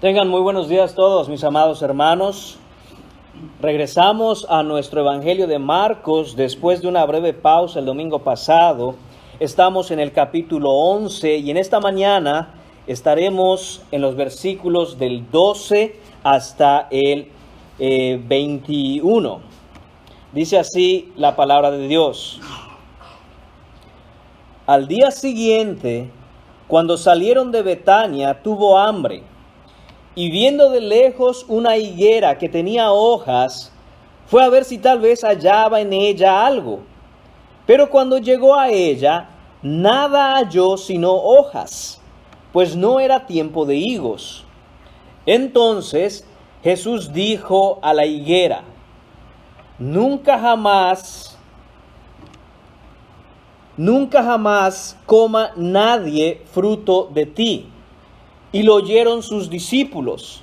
Tengan muy buenos días todos, mis amados hermanos. Regresamos a nuestro Evangelio de Marcos después de una breve pausa el domingo pasado. Estamos en el capítulo 11 y en esta mañana estaremos en los versículos del 12 hasta el 21. Dice así la palabra de Dios. Al día siguiente, cuando salieron de Betania, tuvo hambre. Y viendo de lejos una higuera que tenía hojas, fue a ver si tal vez hallaba en ella algo. Pero cuando llegó a ella, nada halló sino hojas, pues no era tiempo de higos. Entonces Jesús dijo a la higuera: Nunca jamás coma nadie fruto de ti. Y lo oyeron sus discípulos.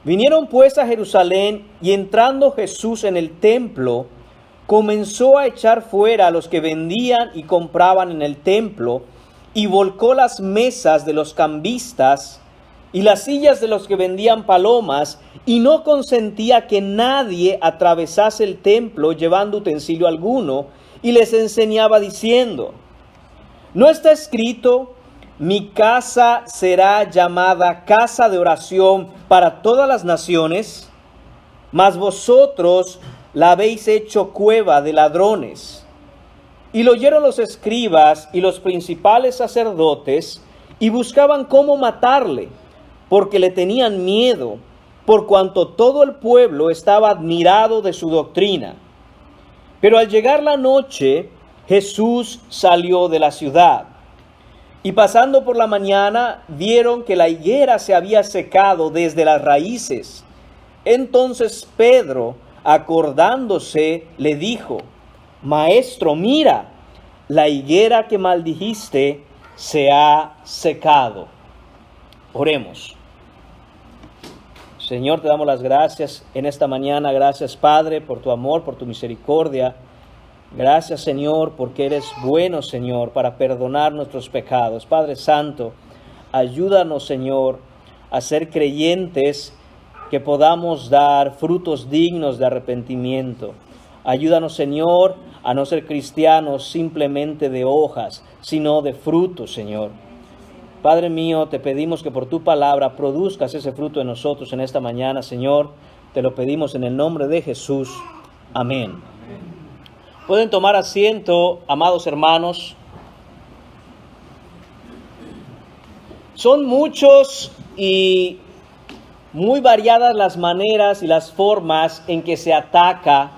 Vinieron pues a Jerusalén, y entrando Jesús en el templo, comenzó a echar fuera a los que vendían y compraban en el templo, y volcó las mesas de los cambistas y las sillas de los que vendían palomas, y no consentía que nadie atravesase el templo llevando utensilio alguno, y les enseñaba diciendo: ¿No está escrito: Mi casa será llamada casa de oración para todas las naciones? Mas vosotros la habéis hecho cueva de ladrones. Y lo oyeron los escribas y los principales sacerdotes, y buscaban cómo matarle, porque le tenían miedo, por cuanto todo el pueblo estaba admirado de su doctrina. Pero al llegar la noche, Jesús salió de la ciudad. Y pasando por la mañana, vieron que la higuera se había secado desde las raíces. Entonces Pedro, acordándose, le dijo: Maestro, mira, la higuera que maldijiste se ha secado. Oremos. Señor, te damos las gracias en esta mañana. Gracias, Padre, por tu amor, por tu misericordia. Gracias, Señor, porque eres bueno, Señor, para perdonar nuestros pecados. Padre Santo, ayúdanos, Señor, a ser creyentes, que podamos dar frutos dignos de arrepentimiento. Ayúdanos, Señor, a no ser cristianos simplemente de hojas, sino de frutos, Señor. Padre mío, te pedimos que por tu palabra produzcas ese fruto en nosotros en esta mañana, Señor. Te lo pedimos en el nombre de Jesús. Amén. Pueden tomar asiento, amados hermanos. Son muchos y muy variadas las maneras y las formas en que se ataca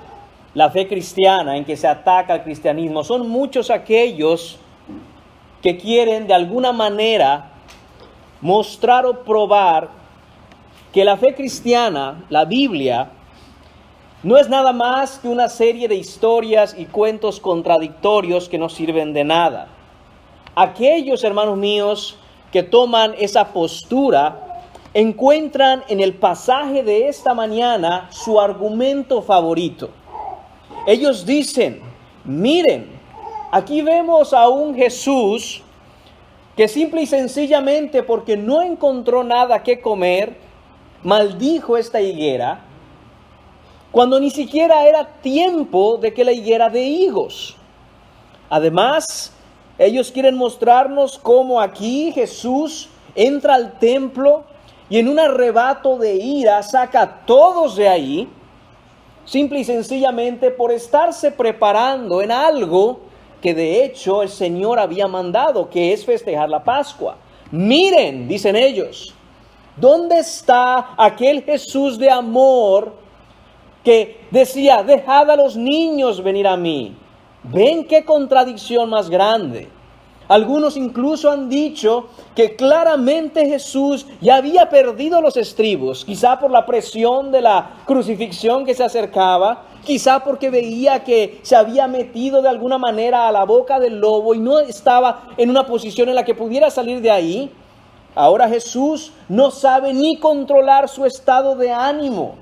la fe cristiana, en que se ataca el cristianismo. Son muchos aquellos que quieren de alguna manera mostrar o probar que la fe cristiana, la Biblia, no es nada más que una serie de historias y cuentos contradictorios que no sirven de nada. Aquellos, hermanos míos, que toman esa postura, encuentran en el pasaje de esta mañana su argumento favorito. Ellos dicen: miren, aquí vemos a un Jesús que simple y sencillamente, porque no encontró nada que comer, maldijo esta higuera, cuando ni siquiera era tiempo de que la higuera dé higos. Además, ellos quieren mostrarnos cómo aquí Jesús entra al templo y en un arrebato de ira saca a todos de ahí, simple y sencillamente por estarse preparando en algo que de hecho el Señor había mandado, que es festejar la Pascua. Miren, dicen ellos, ¿dónde está aquel Jesús de amor que decía: dejad a los niños venir a mí? ¿Ven qué contradicción más grande? Algunos incluso han dicho que claramente Jesús ya había perdido los estribos, quizá por la presión de la crucifixión que se acercaba, quizá porque veía que se había metido de alguna manera a la boca del lobo y no estaba en una posición en la que pudiera salir de ahí. Ahora Jesús no sabe ni controlar su estado de ánimo.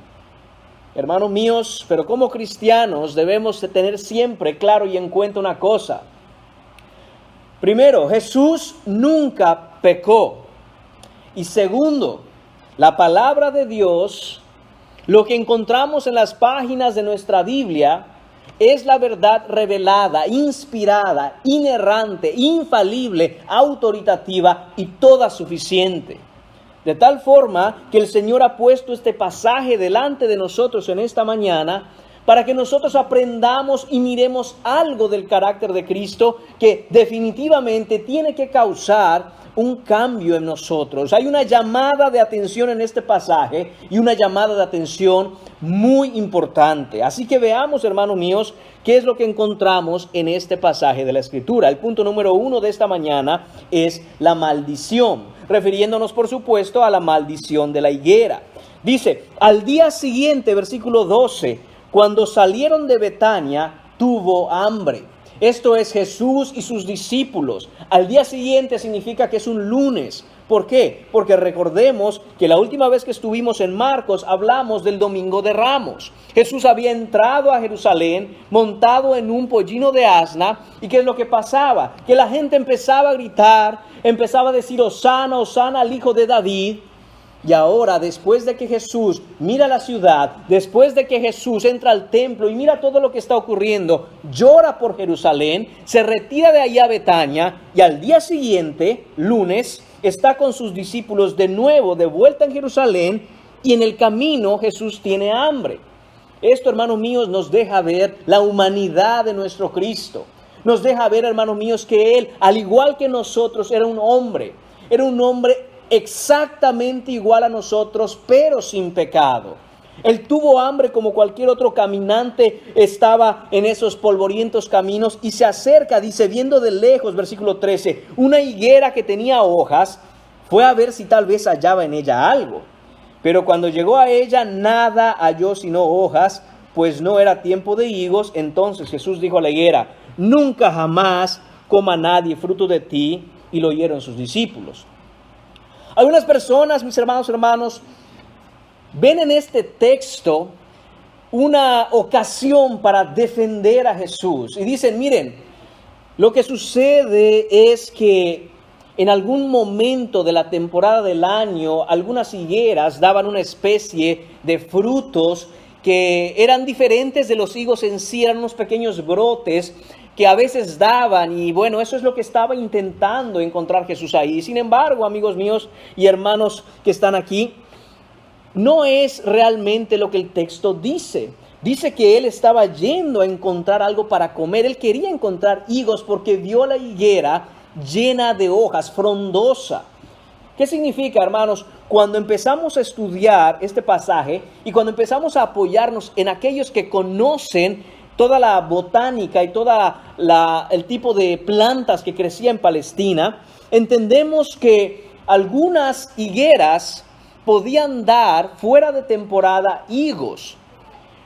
Hermanos míos, pero como cristianos debemos de tener siempre claro y en cuenta una cosa. Primero, Jesús nunca pecó. Y segundo, la palabra de Dios, lo que encontramos en las páginas de nuestra Biblia, es la verdad revelada, inspirada, inerrante, infalible, autoritativa y toda suficiente. De tal forma que el Señor ha puesto este pasaje delante de nosotros en esta mañana para que nosotros aprendamos y miremos algo del carácter de Cristo que definitivamente tiene que causar un cambio en nosotros. Hay una llamada de atención en este pasaje y una llamada de atención muy importante. Así que veamos, hermanos míos, qué es lo que encontramos en este pasaje de la Escritura. El punto número 1 de esta mañana es la maldición, refiriéndonos, por supuesto, a la maldición de la higuera. Dice, al día siguiente, versículo 12, cuando salieron de Betania, tuvo hambre. Esto es Jesús y sus discípulos. Al día siguiente significa que es un lunes. ¿Por qué? Porque recordemos que la última vez que estuvimos en Marcos hablamos del Domingo de Ramos. Jesús había entrado a Jerusalén montado en un pollino de asna. ¿Y qué es lo que pasaba? Que la gente empezaba a gritar, empezaba a decir Hosana, Hosana al Hijo de David. Y ahora, después de que Jesús mira la ciudad, después de que Jesús entra al templo y mira todo lo que está ocurriendo, llora por Jerusalén, se retira de allá a Betania y al día siguiente, lunes, está con sus discípulos de nuevo de vuelta en Jerusalén y en el camino Jesús tiene hambre. Esto, hermanos míos, nos deja ver la humanidad de nuestro Cristo. Nos deja ver, hermanos míos, que Él, al igual que nosotros, era un hombre exactamente igual a nosotros, pero sin pecado. Él tuvo hambre como cualquier otro caminante, estaba en esos polvorientos caminos y se acerca, dice, viendo de lejos, versículo 13, una higuera que tenía hojas, fue a ver si tal vez hallaba en ella algo. Pero cuando llegó a ella, nada halló sino hojas, pues no era tiempo de higos. Entonces Jesús dijo a la higuera, nunca jamás coma nadie fruto de ti, y lo oyeron sus discípulos. Algunas personas, mis hermanos, ven en este texto una ocasión para defender a Jesús. Y dicen, miren, lo que sucede es que en algún momento de la temporada del año, algunas higueras daban una especie de frutos que eran diferentes de los higos en sí, eran unos pequeños brotes que a veces daban, y bueno, eso es lo que estaba intentando encontrar Jesús ahí. Sin embargo, amigos míos y hermanos que están aquí, no es realmente lo que el texto dice. Dice que él estaba yendo a encontrar algo para comer. Él quería encontrar higos porque vio la higuera llena de hojas, frondosa. ¿Qué significa, hermanos? Cuando empezamos a estudiar este pasaje y cuando empezamos a apoyarnos en aquellos que conocen toda la botánica y toda el tipo de plantas que crecía en Palestina, entendemos que algunas higueras podían dar fuera de temporada higos.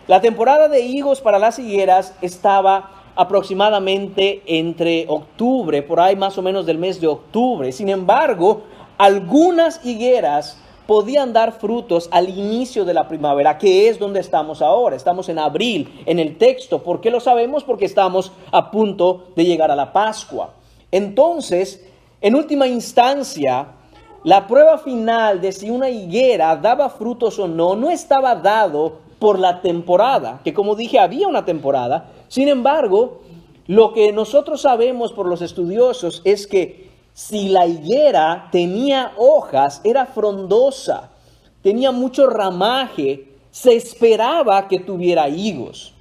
La temporada de higos para las higueras estaba aproximadamente entre octubre, por ahí más o menos del mes de octubre. Sin embargo, algunas higueras podían dar frutos al inicio de la primavera, que es donde estamos ahora. Estamos en abril, en el texto. ¿Por qué lo sabemos? Porque estamos a punto de llegar a la Pascua. Entonces, en última instancia, la prueba final de si una higuera daba frutos o no estaba dado por la temporada, que como dije, había una temporada. Sin embargo, lo que nosotros sabemos por los estudiosos es que si la higuera tenía hojas, era frondosa, tenía mucho ramaje, se esperaba que tuviera higos.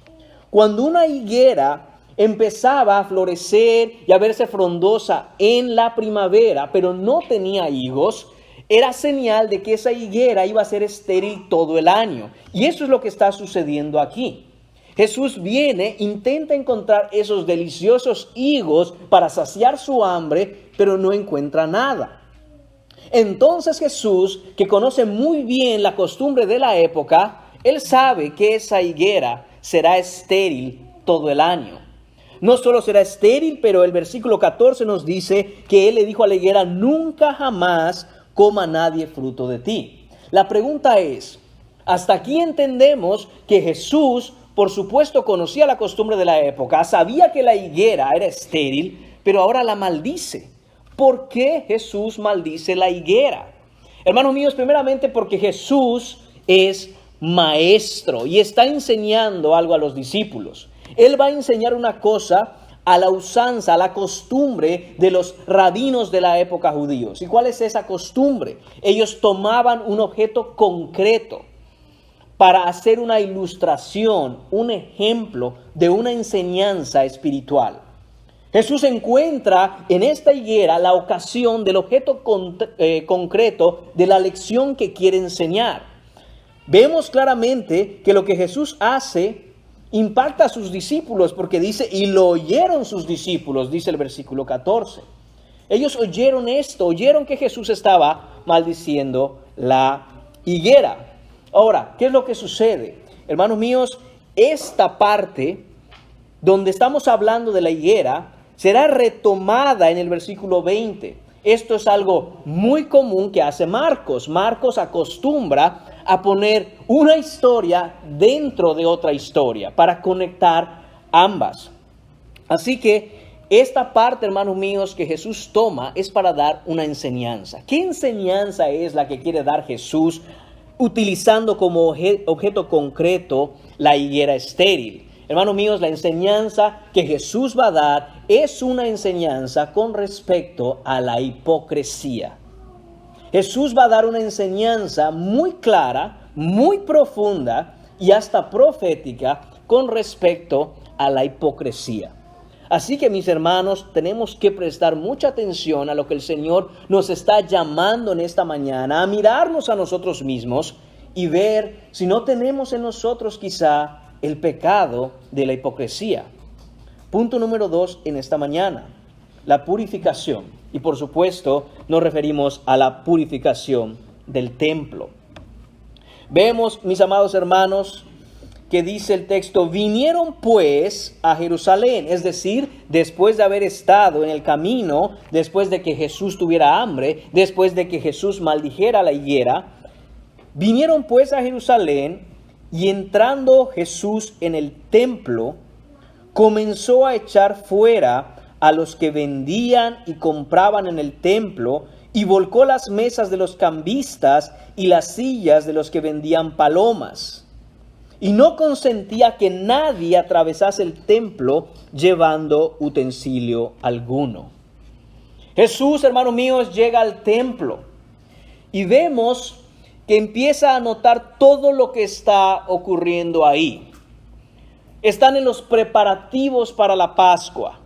Cuando una higuera empezaba a florecer y a verse frondosa en la primavera, pero no tenía higos, era señal de que esa higuera iba a ser estéril todo el año. Y eso es lo que está sucediendo aquí. Jesús viene, intenta encontrar esos deliciosos higos para saciar su hambre, pero no encuentra nada. Entonces Jesús, que conoce muy bien la costumbre de la época, él sabe que esa higuera será estéril todo el año. No solo será estéril, pero el versículo 14 nos dice que él le dijo a la higuera, nunca jamás coma nadie fruto de ti. La pregunta es, hasta aquí entendemos que Jesús, por supuesto, conocía la costumbre de la época, sabía que la higuera era estéril, pero ahora la maldice. ¿Por qué Jesús maldice la higuera? Hermanos míos, primeramente porque Jesús es maestro y está enseñando algo a los discípulos. Él va a enseñar una cosa a la usanza, a la costumbre de los rabinos de la época judíos. ¿Y cuál es esa costumbre? Ellos tomaban un objeto concreto para hacer una ilustración, un ejemplo de una enseñanza espiritual. Jesús encuentra en esta higuera la ocasión del objeto concreto de la lección que quiere enseñar. Vemos claramente que lo que Jesús hace impacta a sus discípulos porque dice, y lo oyeron sus discípulos, dice el versículo 14. Ellos oyeron esto, oyeron que Jesús estaba maldiciendo la higuera. Ahora, ¿qué es lo que sucede? Hermanos míos, esta parte donde estamos hablando de la higuera será retomada en el versículo 20. Esto es algo muy común que hace Marcos. Marcos acostumbra a poner una historia dentro de otra historia para conectar ambas. Así que esta parte, hermanos míos, que Jesús toma es para dar una enseñanza. ¿Qué enseñanza es la que quiere dar Jesús utilizando como objeto concreto la higuera estéril? Hermanos míos, la enseñanza que Jesús va a dar es una enseñanza con respecto a la hipocresía. Jesús va a dar una enseñanza muy clara, muy profunda y hasta profética con respecto a la hipocresía. Así que, mis hermanos, tenemos que prestar mucha atención a lo que el Señor nos está llamando en esta mañana, a mirarnos a nosotros mismos y ver si no tenemos en nosotros quizá el pecado de la hipocresía. Punto número 2 en esta mañana, la purificación. Y por supuesto nos referimos a la purificación del templo. Vemos, mis amados hermanos, que dice el texto, vinieron pues a Jerusalén, es decir, después de haber estado en el camino, después de que Jesús tuviera hambre, después de que Jesús maldijera la higuera, vinieron pues a Jerusalén. Y entrando Jesús en el templo, comenzó a echar fuera a los que vendían y compraban en el templo, y volcó las mesas de los cambistas y las sillas de los que vendían palomas. Y no consentía que nadie atravesase el templo llevando utensilio alguno. Jesús, hermanos míos, llega al templo y vemos que empieza a notar todo lo que está ocurriendo ahí. Están en los preparativos para la Pascua.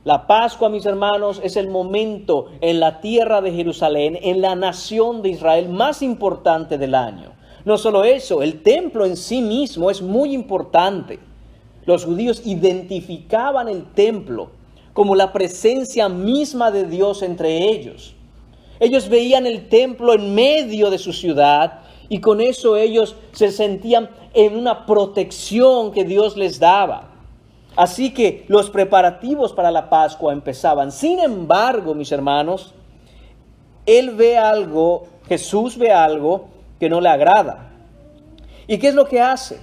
La Pascua, mis hermanos, es el momento en la tierra de Jerusalén, en la nación de Israel más importante del año. No solo eso, el templo en sí mismo es muy importante. Los judíos identificaban el templo como la presencia misma de Dios entre ellos. Ellos veían el templo en medio de su ciudad y con eso ellos se sentían en una protección que Dios les daba. Así que los preparativos para la Pascua empezaban. Sin embargo, mis hermanos, Jesús ve algo que no le agrada. ¿Y qué es lo que hace?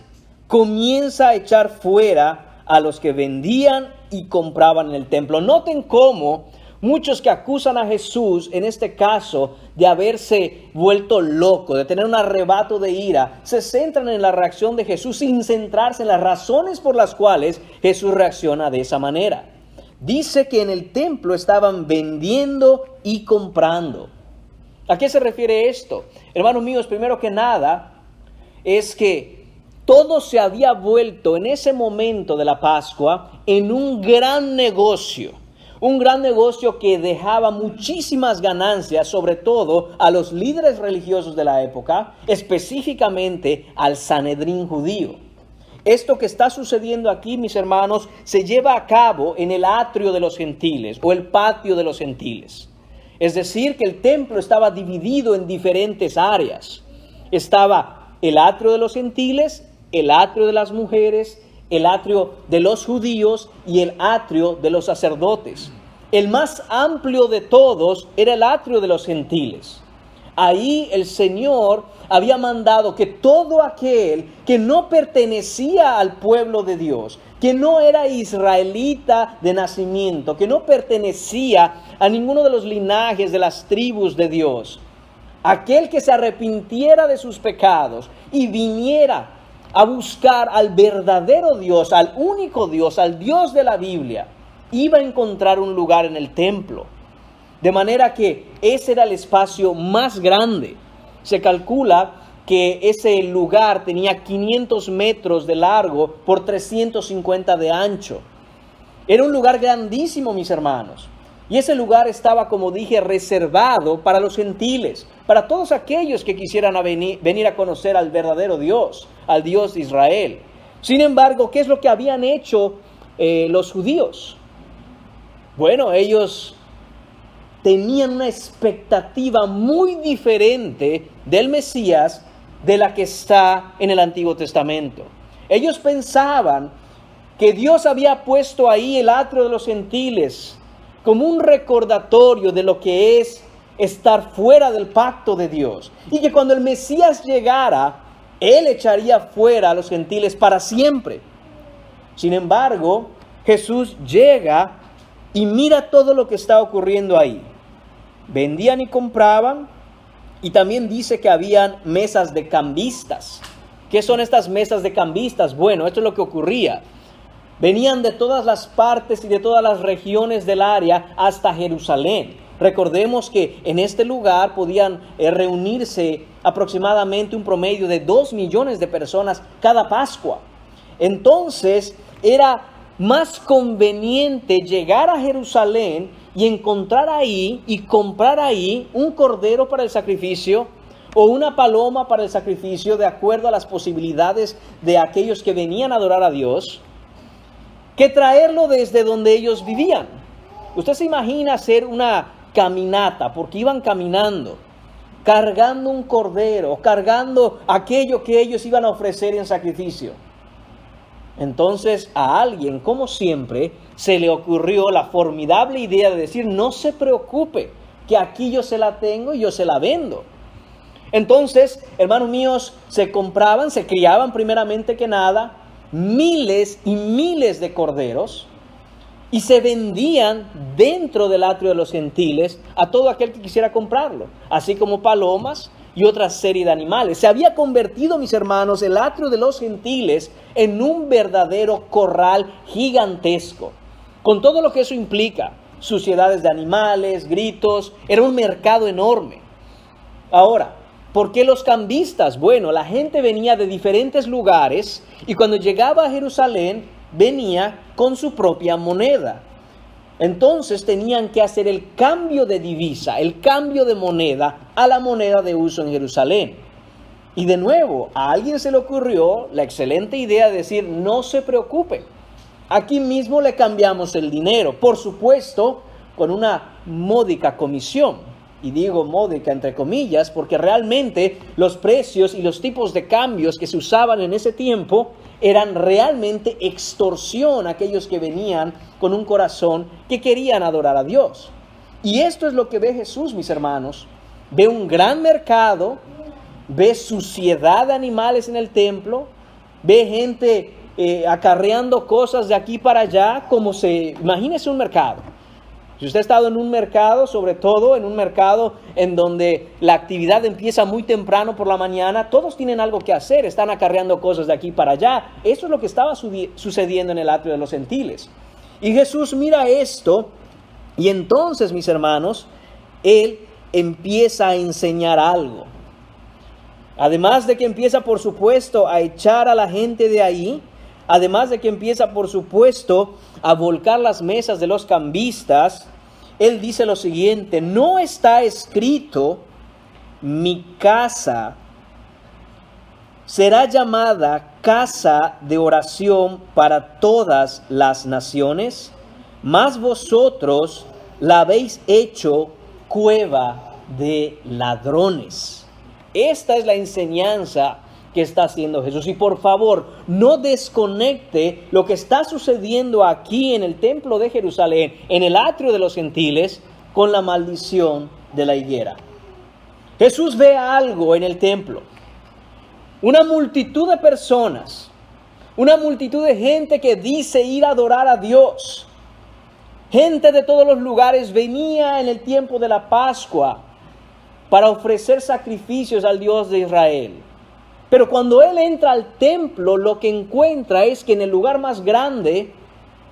Comienza a echar fuera a los que vendían y compraban en el templo. Noten cómo muchos que acusan a Jesús, en este caso, de haberse vuelto loco, de tener un arrebato de ira, se centran en la reacción de Jesús sin centrarse en las razones por las cuales Jesús reacciona de esa manera. Dice que en el templo estaban vendiendo y comprando. ¿A qué se refiere esto? Hermanos míos, primero que nada, es que todo se había vuelto en ese momento de la Pascua en un gran negocio. Un gran negocio que dejaba muchísimas ganancias, sobre todo a los líderes religiosos de la época, específicamente al Sanedrín judío. Esto que está sucediendo aquí, mis hermanos, se lleva a cabo en el atrio de los gentiles o el patio de los gentiles. Es decir, que el templo estaba dividido en diferentes áreas. Estaba el atrio de los gentiles, el atrio de las mujeres, el atrio de los judíos y el atrio de los sacerdotes. El más amplio de todos era el atrio de los gentiles. Ahí el Señor había mandado que todo aquel que no pertenecía al pueblo de Dios, que no era israelita de nacimiento, que no pertenecía a ninguno de los linajes de las tribus de Dios, aquel que se arrepintiera de sus pecados y viniera a buscar al verdadero Dios, al único Dios, al Dios de la Biblia, iba a encontrar un lugar en el templo. De manera que ese era el espacio más grande. Se calcula que ese lugar tenía 500 metros de largo por 350 de ancho. Era un lugar grandísimo, mis hermanos. Y ese lugar estaba, como dije, reservado para los gentiles, para todos aquellos que quisieran venir a conocer al verdadero Dios, al Dios de Israel. Sin embargo, ¿qué es lo que habían hecho los judíos? Bueno, ellos tenían una expectativa muy diferente del Mesías de la que está en el Antiguo Testamento. Ellos pensaban que Dios había puesto ahí el atrio de los gentiles como un recordatorio de lo que es estar fuera del pacto de Dios. Y que cuando el Mesías llegara, Él echaría fuera a los gentiles para siempre. Sin embargo, Jesús llega y mira todo lo que está ocurriendo ahí. Vendían y compraban, y también dice que habían mesas de cambistas. ¿Qué son estas mesas de cambistas? Bueno, esto es lo que ocurría. Venían de todas las partes y de todas las regiones del área hasta Jerusalén. Recordemos que en este lugar podían reunirse aproximadamente un promedio de 2 millones de personas cada Pascua. Entonces era más conveniente llegar a Jerusalén y encontrar ahí y comprar ahí un cordero para el sacrificio o una paloma para el sacrificio, de acuerdo a las posibilidades de aquellos que venían a adorar a Dios, que traerlo desde donde ellos vivían. Usted se imagina hacer una caminata, porque iban caminando, cargando un cordero, cargando aquello que ellos iban a ofrecer en sacrificio. Entonces a alguien, como siempre, se le ocurrió la formidable idea de decir: no se preocupe, que aquí yo se la tengo y yo se la vendo. Entonces, hermanos míos, se compraban, se criaban primeramente que nada miles y miles de corderos, y se vendían dentro del atrio de los gentiles a todo aquel que quisiera comprarlo, así como palomas y otra serie de animales. Se había convertido, mis hermanos, el atrio de los gentiles en un verdadero corral gigantesco, con todo lo que eso implica: suciedades de animales, gritos. Era un mercado enorme. Ahora, ¿por qué los cambistas? Bueno, la gente venía de diferentes lugares y cuando llegaba a Jerusalén venía con su propia moneda. Entonces tenían que hacer el cambio de divisa, el cambio de moneda a la moneda de uso en Jerusalén. Y de nuevo, a alguien se le ocurrió la excelente idea de decir: no se preocupe, aquí mismo le cambiamos el dinero, por supuesto, con una módica comisión. Y digo módica entre comillas, porque realmente los precios y los tipos de cambios que se usaban en ese tiempo eran realmente extorsión a aquellos que venían con un corazón que querían adorar a Dios. Y esto es lo que ve Jesús, mis hermanos. Ve un gran mercado, ve suciedad de animales en el templo, ve gente acarreando cosas de aquí para allá, imagínese un mercado. Si usted ha estado en un mercado, sobre todo en un mercado en donde la actividad empieza muy temprano por la mañana, todos tienen algo que hacer, están acarreando cosas de aquí para allá. Eso es lo que estaba sucediendo en el atrio de los gentiles. Y Jesús mira esto, y entonces, mis hermanos, Él empieza a enseñar algo. Además de que empieza, por supuesto, a echar a la gente de ahí, además de que empieza, por supuesto, a volcar las mesas de los cambistas, Él dice lo siguiente: no está escrito, mi casa será llamada casa de oración para todas las naciones, mas vosotros la habéis hecho cueva de ladrones. Esta es la enseñanza que está haciendo Jesús. Y por favor, no desconecte lo que está sucediendo aquí en el templo de Jerusalén, en el atrio de los gentiles, con la maldición de la higuera. Jesús ve algo en el templo. Una multitud de personas, una multitud de gente que dice ir a adorar a Dios. Gente de todos los lugares venía en el tiempo de la Pascua para ofrecer sacrificios al Dios de Israel. Pero cuando él entra al templo, lo que encuentra es que en el lugar más grande,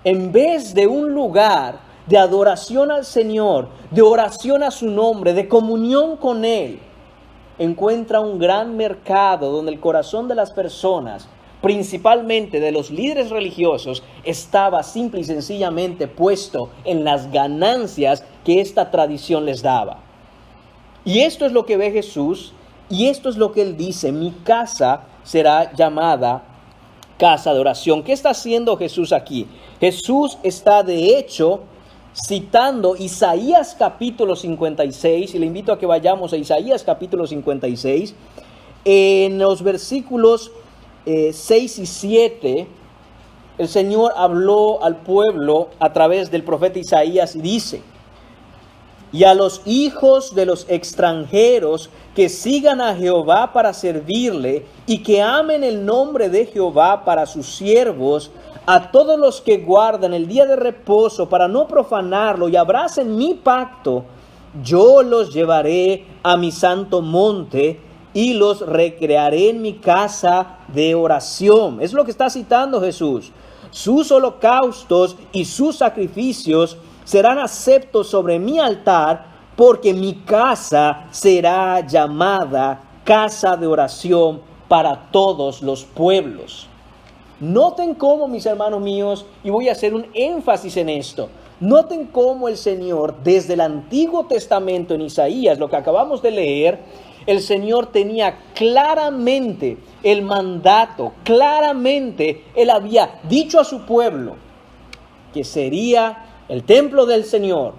en vez de un lugar de adoración al Señor, de oración a su nombre, de comunión con Él, encuentra un gran mercado donde el corazón de las personas, principalmente de los líderes religiosos, estaba simple y sencillamente puesto en las ganancias que esta tradición les daba. Y esto es lo que ve Jesús, y esto es lo que Él dice: mi casa será llamada casa de oración. ¿Qué está haciendo Jesús aquí? Jesús está de hecho citando Isaías capítulo 56, y le invito a que vayamos a Isaías capítulo 56, en los versículos 6 y 7, el Señor habló al pueblo a través del profeta Isaías y dice: y a los hijos de los extranjeros que sigan a Jehová para servirle y que amen el nombre de Jehová para sus siervos, a todos los que guardan el día de reposo para no profanarlo y abracen mi pacto, yo los llevaré a mi santo monte y los recrearé en mi casa de oración. Es lo que está citando Jesús. Sus holocaustos y sus sacrificios serán aceptos sobre mi altar, porque mi casa será llamada casa de oración para todos los pueblos. Noten cómo, mis hermanos míos, y voy a hacer un énfasis en esto, noten cómo el Señor, desde el Antiguo Testamento en Isaías, lo que acabamos de leer, el Señor tenía claramente el mandato, claramente Él había dicho a su pueblo que sería el templo del Señor,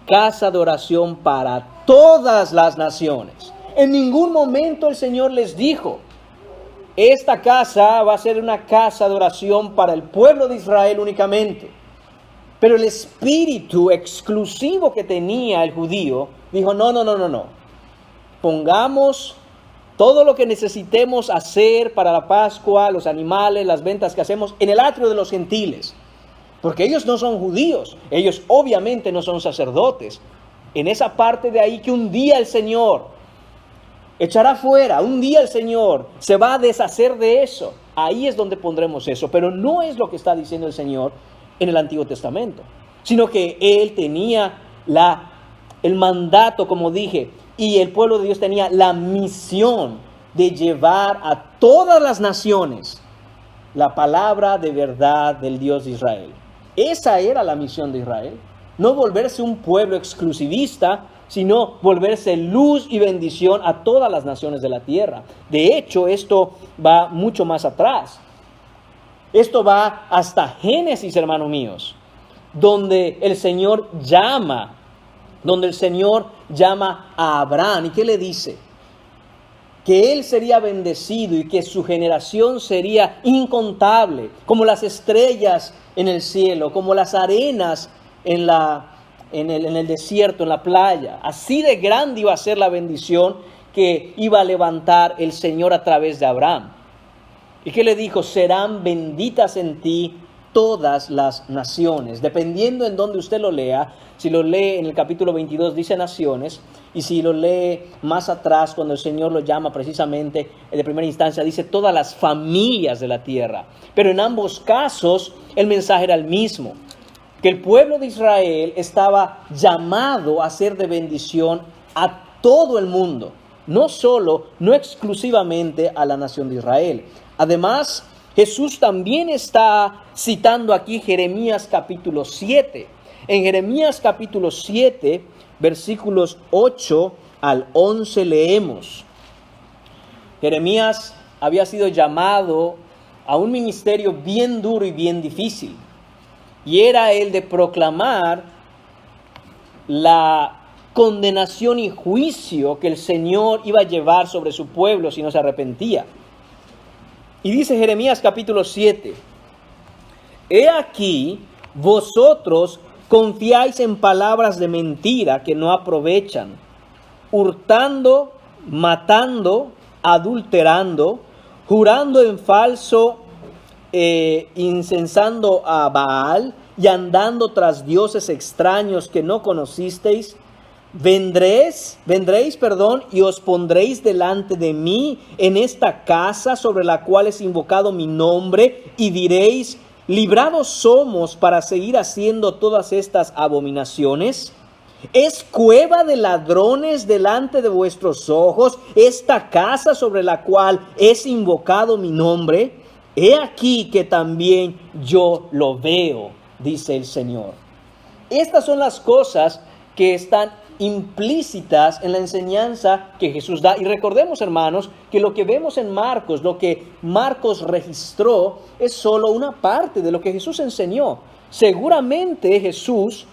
casa de oración para todas las naciones. En ningún momento el Señor les dijo: esta casa va a ser una casa de oración para el pueblo de Israel únicamente. Pero el espíritu exclusivo que tenía el judío dijo: no. Pongamos todo lo que necesitemos hacer para la Pascua, los animales, las ventas que hacemos, en el atrio de los gentiles. Porque ellos no son judíos, ellos obviamente no son sacerdotes. En esa parte de ahí que un día el Señor echará fuera, un día el Señor se va a deshacer de eso. Ahí es donde pondremos eso, pero no es lo que está diciendo el Señor en el Antiguo Testamento, sino que Él tenía el mandato, como dije, y el pueblo de Dios tenía la misión de llevar a todas las naciones la palabra de verdad del Dios de Israel. Esa era la misión de Israel. No volverse un pueblo exclusivista, sino volverse luz y bendición a todas las naciones de la tierra. De hecho, esto va mucho más atrás. Esto va hasta Génesis, hermanos míos, donde el Señor llama a Abraham. ¿Y qué le dice? Que él sería bendecido y que su generación sería incontable, como las estrellas en el cielo, como las arenas en el desierto, en la playa. Así de grande iba a ser la bendición que iba a levantar el Señor a través de Abraham. ¿Y qué le dijo? Serán benditas en ti todas las naciones. Dependiendo en donde usted lo lea, si lo lee en el capítulo 22 dice naciones, y si lo lee más atrás cuando el Señor lo llama precisamente de primera instancia, dice todas las familias de la tierra. Pero en ambos casos el mensaje era el mismo, que el pueblo de Israel estaba llamado a ser de bendición a todo el mundo, no exclusivamente a la nación de Israel. Además, Jesús también está citando aquí Jeremías capítulo 7. En Jeremías capítulo 7, versículos 8 al 11 leemos. Jeremías había sido llamado a un ministerio bien duro y bien difícil. Y era el de proclamar la condenación y juicio que el Señor iba a llevar sobre su pueblo si no se arrepentía. Y dice Jeremías capítulo 7, he aquí, vosotros confiáis en palabras de mentira que no aprovechan, hurtando, matando, adulterando, jurando en falso, incensando a Baal y andando tras dioses extraños que no conocisteis. vendréis, y os pondréis delante de mí en esta casa sobre la cual es invocado mi nombre, y diréis, librados somos para seguir haciendo todas estas abominaciones. ¿Es cueva de ladrones delante de vuestros ojos esta casa sobre la cual es invocado mi nombre? He aquí que también yo lo veo, dice el Señor. Estas son las cosas que están implícitas en la enseñanza que Jesús da. Y recordemos, hermanos, que lo que vemos en Marcos, lo que Marcos registró, es solo una parte de lo que Jesús enseñó. Seguramente Jesús,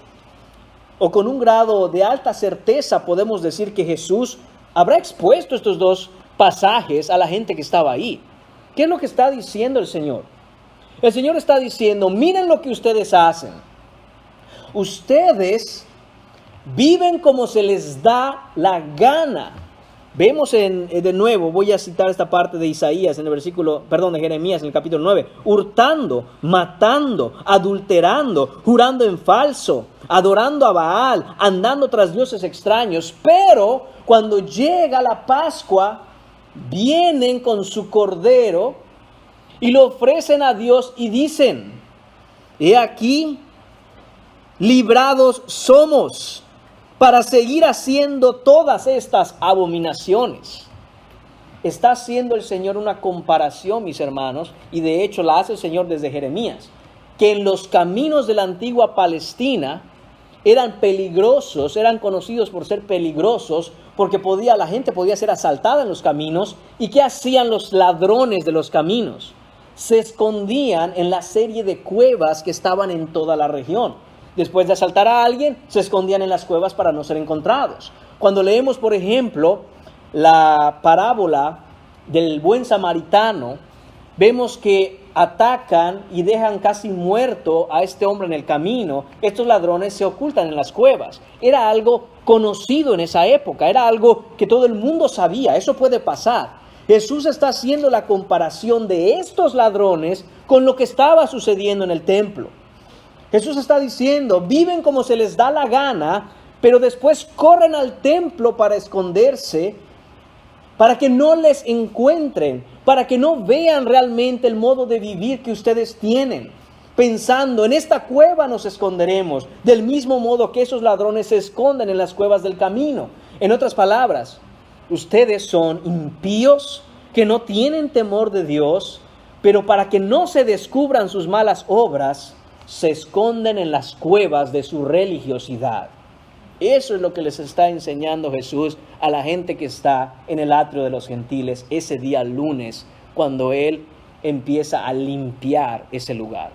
o con un grado de alta certeza podemos decir que Jesús habrá expuesto estos dos pasajes a la gente que estaba ahí. ¿Qué es lo que está diciendo el Señor? El Señor está diciendo, miren lo que ustedes hacen. Ustedes viven como se les da la gana. Vemos de nuevo, voy a citar esta parte de Isaías, de Jeremías en el capítulo 9. Hurtando, matando, adulterando, jurando en falso, adorando a Baal, andando tras dioses extraños. Pero cuando llega la Pascua, vienen con su cordero y lo ofrecen a Dios y dicen, he aquí, librados somos para seguir haciendo todas estas abominaciones. Está haciendo el Señor una comparación, mis hermanos, y de hecho la hace el Señor desde Jeremías, que en los caminos de la antigua Palestina eran peligrosos, eran conocidos por ser peligrosos, porque la gente podía ser asaltada en los caminos. ¿Y qué hacían los ladrones de los caminos? Se escondían en la serie de cuevas que estaban en toda la región. Después de asaltar a alguien, se escondían en las cuevas para no ser encontrados. Cuando leemos, por ejemplo, la parábola del buen samaritano, vemos que atacan y dejan casi muerto a este hombre en el camino. Estos ladrones se ocultan en las cuevas. Era algo conocido en esa época, era algo que todo el mundo sabía, eso puede pasar. Jesús está haciendo la comparación de estos ladrones con lo que estaba sucediendo en el templo. Jesús está diciendo, viven como se les da la gana, pero después corren al templo para esconderse, para que no les encuentren, para que no vean realmente el modo de vivir que ustedes tienen, pensando, en esta cueva nos esconderemos, del mismo modo que esos ladrones se esconden en las cuevas del camino. En otras palabras, ustedes son impíos que no tienen temor de Dios, pero para que no se descubran sus malas obras, se esconden en las cuevas de su religiosidad. Eso es lo que les está enseñando Jesús a la gente que está en el atrio de los gentiles ese día lunes, cuando Él empieza a limpiar ese lugar.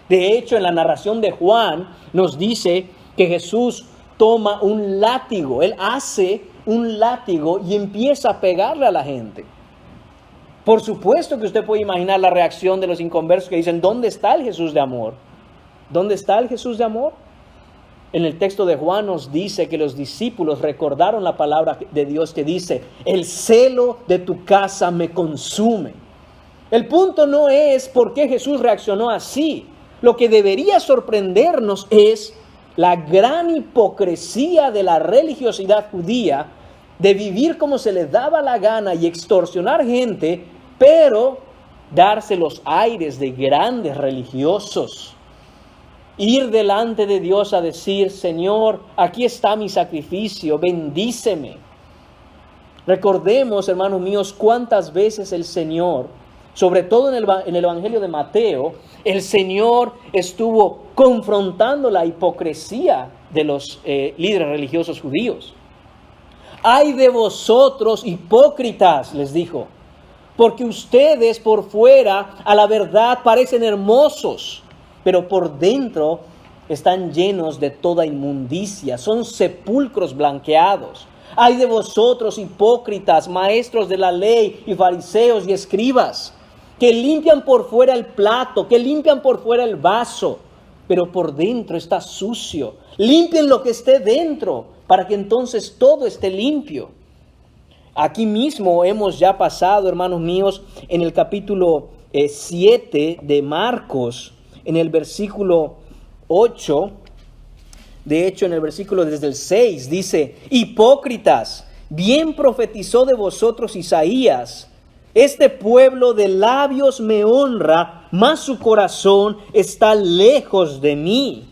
De hecho, en la narración de Juan nos dice que Jesús toma un látigo, Él hace un látigo y empieza a pegarle a la gente. Por supuesto que usted puede imaginar la reacción de los inconversos que dicen, ¿dónde está el Jesús de amor? ¿Dónde está el Jesús de amor? En el texto de Juan nos dice que los discípulos recordaron la palabra de Dios que dice, el celo de tu casa me consume. El punto no es por qué Jesús reaccionó así. Lo que debería sorprendernos es la gran hipocresía de la religiosidad judía de vivir como se les daba la gana y extorsionar gente, pero darse los aires de grandes religiosos. Ir delante de Dios a decir, Señor, aquí está mi sacrificio, bendíceme. Recordemos, hermanos míos, cuántas veces el Señor, sobre todo en el Evangelio de Mateo, el Señor estuvo confrontando la hipocresía de los líderes religiosos judíos. ¡Ay de vosotros, hipócritas!, les dijo, porque ustedes por fuera a la verdad parecen hermosos, pero por dentro están llenos de toda inmundicia, son sepulcros blanqueados. ¡Ay de vosotros, hipócritas, maestros de la ley y fariseos y escribas, que limpian por fuera el plato, que limpian por fuera el vaso, pero por dentro está sucio! Limpien lo que esté dentro, para que entonces todo esté limpio. Aquí mismo hemos ya pasado, hermanos míos, en el capítulo 7 de Marcos, en el versículo 8, De hecho, en el versículo desde el 6 dice, hipócritas, bien profetizó de vosotros Isaías. Este pueblo de labios me honra, mas su corazón está lejos de mí.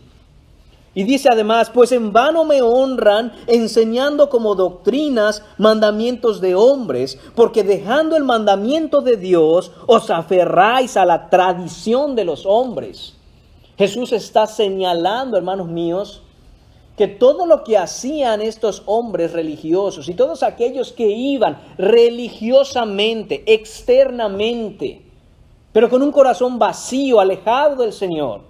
Y dice además, pues en vano me honran, enseñando como doctrinas mandamientos de hombres, porque dejando el mandamiento de Dios, os aferráis a la tradición de los hombres. Jesús está señalando, hermanos míos, que todo lo que hacían estos hombres religiosos y todos aquellos que iban religiosamente, externamente, pero con un corazón vacío, alejado del Señor,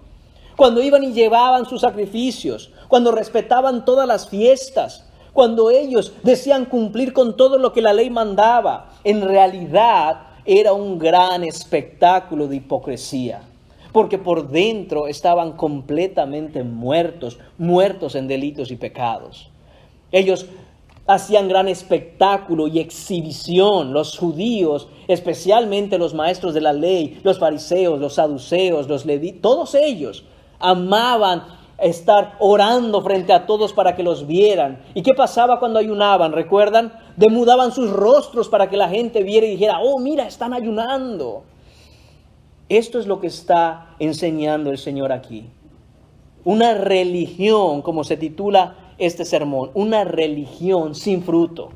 cuando iban y llevaban sus sacrificios, cuando respetaban todas las fiestas, cuando ellos decían cumplir con todo lo que la ley mandaba, en realidad era un gran espectáculo de hipocresía. Porque por dentro estaban completamente muertos en delitos y pecados. Ellos hacían gran espectáculo y exhibición. Los judíos, especialmente los maestros de la ley, los fariseos, los saduceos, los levitas, todos ellos amaban estar orando frente a todos para que los vieran. ¿Y qué pasaba cuando ayunaban? ¿Recuerdan? Demudaban sus rostros para que la gente viera y dijera, oh, mira, están ayunando. Esto es lo que está enseñando el Señor aquí. Una religión, como se titula este sermón, una religión sin fruto.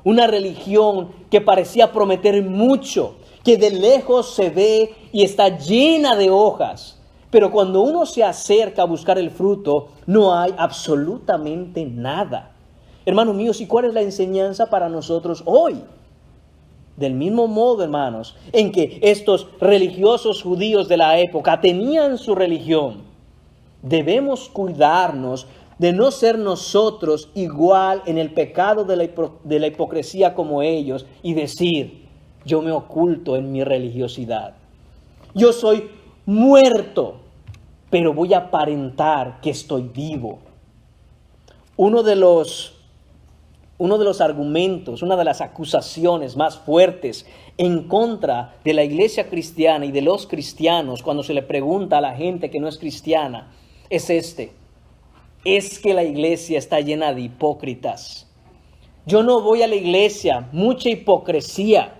Una religión que parecía prometer mucho, que de lejos se ve y está llena de hojas. Pero cuando uno se acerca a buscar el fruto, no hay absolutamente nada. Hermanos míos, ¿y cuál es la enseñanza para nosotros hoy? Del mismo modo, hermanos, en que estos religiosos judíos de la época tenían su religión, debemos cuidarnos de no ser nosotros igual en el pecado de la hipocresía como ellos y decir, yo me oculto en mi religiosidad. Yo soy muerto, pero voy a aparentar que estoy vivo. Uno de los argumentos, una de las acusaciones más fuertes en contra de la iglesia cristiana y de los cristianos cuando se le pregunta a la gente que no es cristiana, es es que la iglesia está llena de hipócritas. Yo no voy a la iglesia, mucha hipocresía.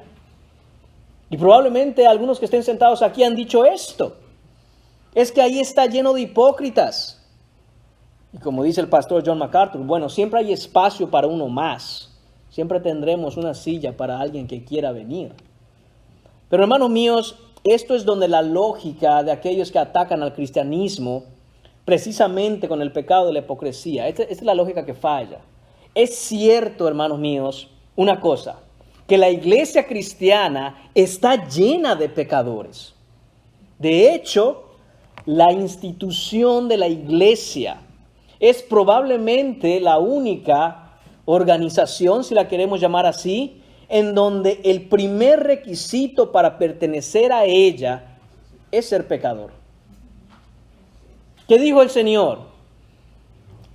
Y probablemente algunos que estén sentados aquí han dicho esto. Es que ahí está lleno de hipócritas. Y como dice el pastor John MacArthur, bueno, siempre hay espacio para uno más. Siempre tendremos una silla para alguien que quiera venir. Pero hermanos míos, esto es donde la lógica de aquellos que atacan al cristianismo, precisamente con el pecado de la hipocresía, esta es la lógica que falla. Es cierto, hermanos míos, una cosa, que la iglesia cristiana está llena de pecadores. De hecho, la institución de la iglesia es probablemente la única organización, si la queremos llamar así, en donde el primer requisito para pertenecer a ella es ser pecador. ¿Qué dijo el Señor?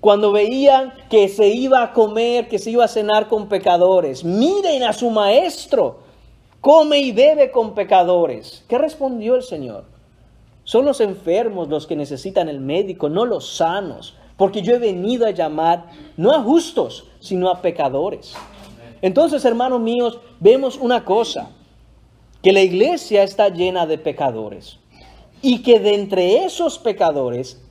Cuando veían que se iba a comer, que se iba a cenar con pecadores, miren a su maestro, come y bebe con pecadores. ¿Qué respondió el Señor? Son los enfermos los que necesitan el médico, no los sanos. Porque yo he venido a llamar no a justos, sino a pecadores. Entonces, hermanos míos, vemos una cosa, que la iglesia está llena de pecadores. Y que de entre esos pecadores,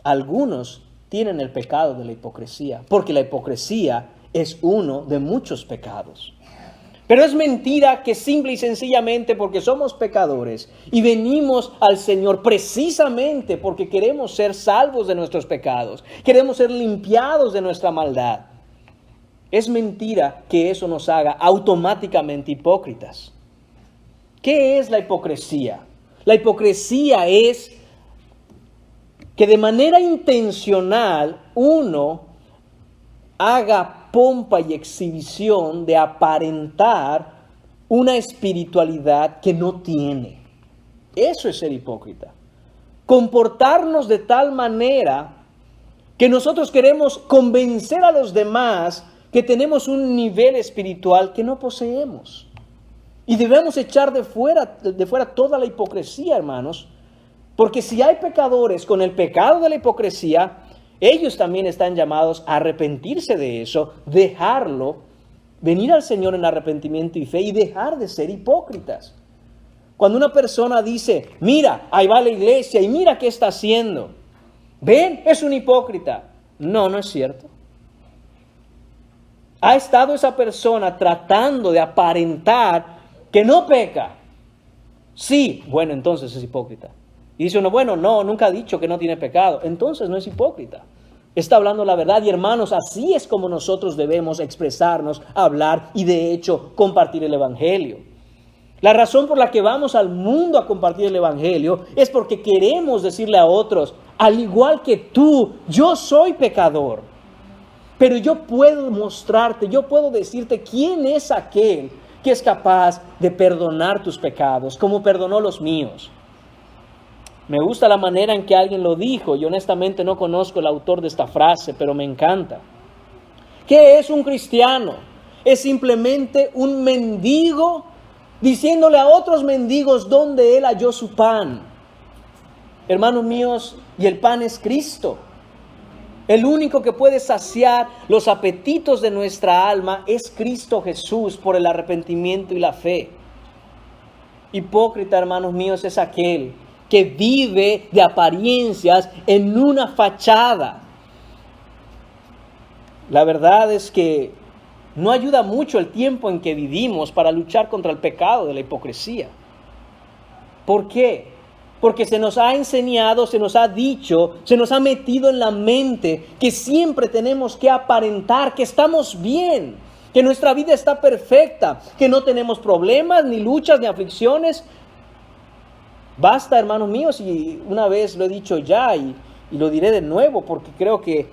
algunos tienen el pecado de la hipocresía. Porque la hipocresía es uno de muchos pecados. Pero es mentira que simple y sencillamente porque somos pecadores y venimos al Señor precisamente porque queremos ser salvos de nuestros pecados, queremos ser limpiados de nuestra maldad. Es mentira que eso nos haga automáticamente hipócritas. ¿Qué es la hipocresía? La hipocresía es que de manera intencional uno haga pompa y exhibición de aparentar una espiritualidad que no tiene. Eso es ser hipócrita. Comportarnos de tal manera que nosotros queremos convencer a los demás que tenemos un nivel espiritual que no poseemos. Y debemos echar de fuera toda la hipocresía, hermanos, Porque si hay pecadores con el pecado de la hipocresía, ellos también están llamados a arrepentirse de eso, dejarlo, venir al Señor en arrepentimiento y fe y dejar de ser hipócritas. Cuando una persona dice, mira, ahí va la iglesia y mira qué está haciendo. ¿Ven? Es un hipócrita. No, no es cierto. Ha estado esa persona tratando de aparentar que no peca. Sí, bueno, entonces es hipócrita. Y dice uno, bueno, no, nunca ha dicho que no tiene pecado. Entonces no es hipócrita. Está hablando la verdad. Y hermanos, así es como nosotros debemos expresarnos, hablar y de hecho compartir el evangelio. La razón por la que vamos al mundo a compartir el evangelio es porque queremos decirle a otros, al igual que tú, yo soy pecador. Pero yo puedo mostrarte, yo puedo decirte quién es aquel que es capaz de perdonar tus pecados, como perdonó los míos. Me gusta la manera en que alguien lo dijo, y honestamente no conozco el autor de esta frase, pero me encanta. ¿Qué es un cristiano? Es simplemente un mendigo diciéndole a otros mendigos dónde él halló su pan. Hermanos míos, y el pan es Cristo. El único que puede saciar los apetitos de nuestra alma es Cristo Jesús por el arrepentimiento y la fe. Hipócrita, hermanos míos, es aquel que vive de apariencias en una fachada. La verdad es que no ayuda mucho el tiempo en que vivimos para luchar contra el pecado de la hipocresía. ¿Por qué? Porque se nos ha enseñado, se nos ha dicho, se nos ha metido en la mente que siempre tenemos que aparentar que estamos bien, que nuestra vida está perfecta, que no tenemos problemas, ni luchas, ni aflicciones. Basta, hermanos míos, y una vez lo he dicho ya y lo diré de nuevo porque creo que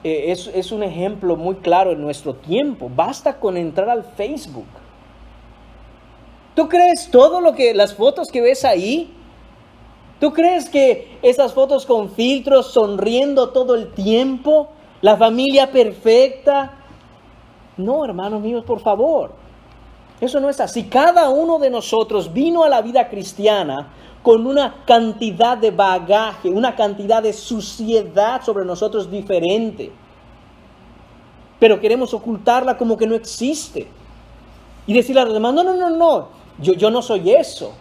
es un ejemplo muy claro en nuestro tiempo. Basta con entrar al Facebook. ¿Tú crees todo las fotos que ves ahí? ¿Tú crees que esas fotos con filtros, sonriendo todo el tiempo, la familia perfecta? No, hermanos míos, por favor. Eso no es así. Cada uno de nosotros vino a la vida cristiana con una cantidad de bagaje, una cantidad de suciedad sobre nosotros diferente. Pero queremos ocultarla como que no existe. Y decirle a los demás, no, yo no soy eso.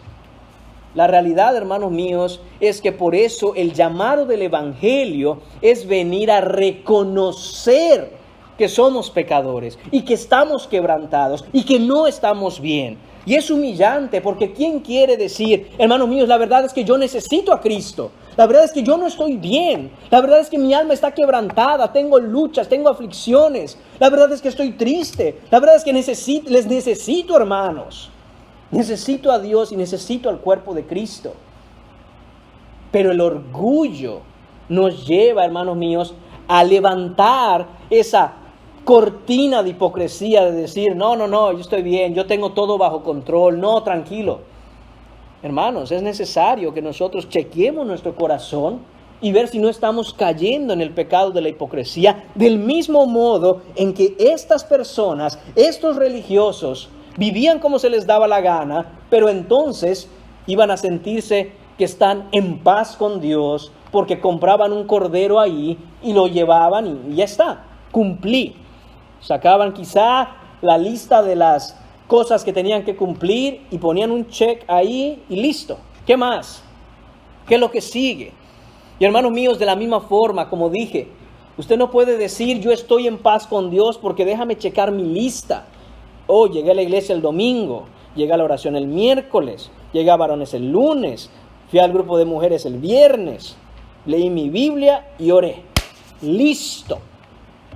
La realidad, hermanos míos, es que por eso el llamado del evangelio es venir a reconocer que somos pecadores y que estamos quebrantados y que no estamos bien. Y es humillante porque ¿quién quiere decir, hermanos míos, la verdad es que yo necesito a Cristo? La verdad es que yo no estoy bien. La verdad es que mi alma está quebrantada, tengo luchas, tengo aflicciones. La verdad es que estoy triste. La verdad es que les necesito, hermanos. Necesito a Dios y necesito al cuerpo de Cristo. Pero el orgullo nos lleva, hermanos míos, a levantar esa cortina de hipocresía de decir, no, yo estoy bien, yo tengo todo bajo control, no, tranquilo. Hermanos, es necesario que nosotros chequeemos nuestro corazón y ver si no estamos cayendo en el pecado de la hipocresía, del mismo modo en que estas personas, estos religiosos, vivían como se les daba la gana, pero entonces iban a sentirse que están en paz con Dios porque compraban un cordero ahí y lo llevaban y ya está, cumplí. Sacaban quizá la lista de las cosas que tenían que cumplir y ponían un check ahí y listo. ¿Qué más? ¿Qué es lo que sigue? Y hermanos míos, de la misma forma, como dije, usted no puede decir yo estoy en paz con Dios porque déjame checar mi lista. Oh, llegué a la iglesia el domingo, llegué a la oración el miércoles, llegué a varones el lunes, fui al grupo de mujeres el viernes, leí mi Biblia y oré. Listo,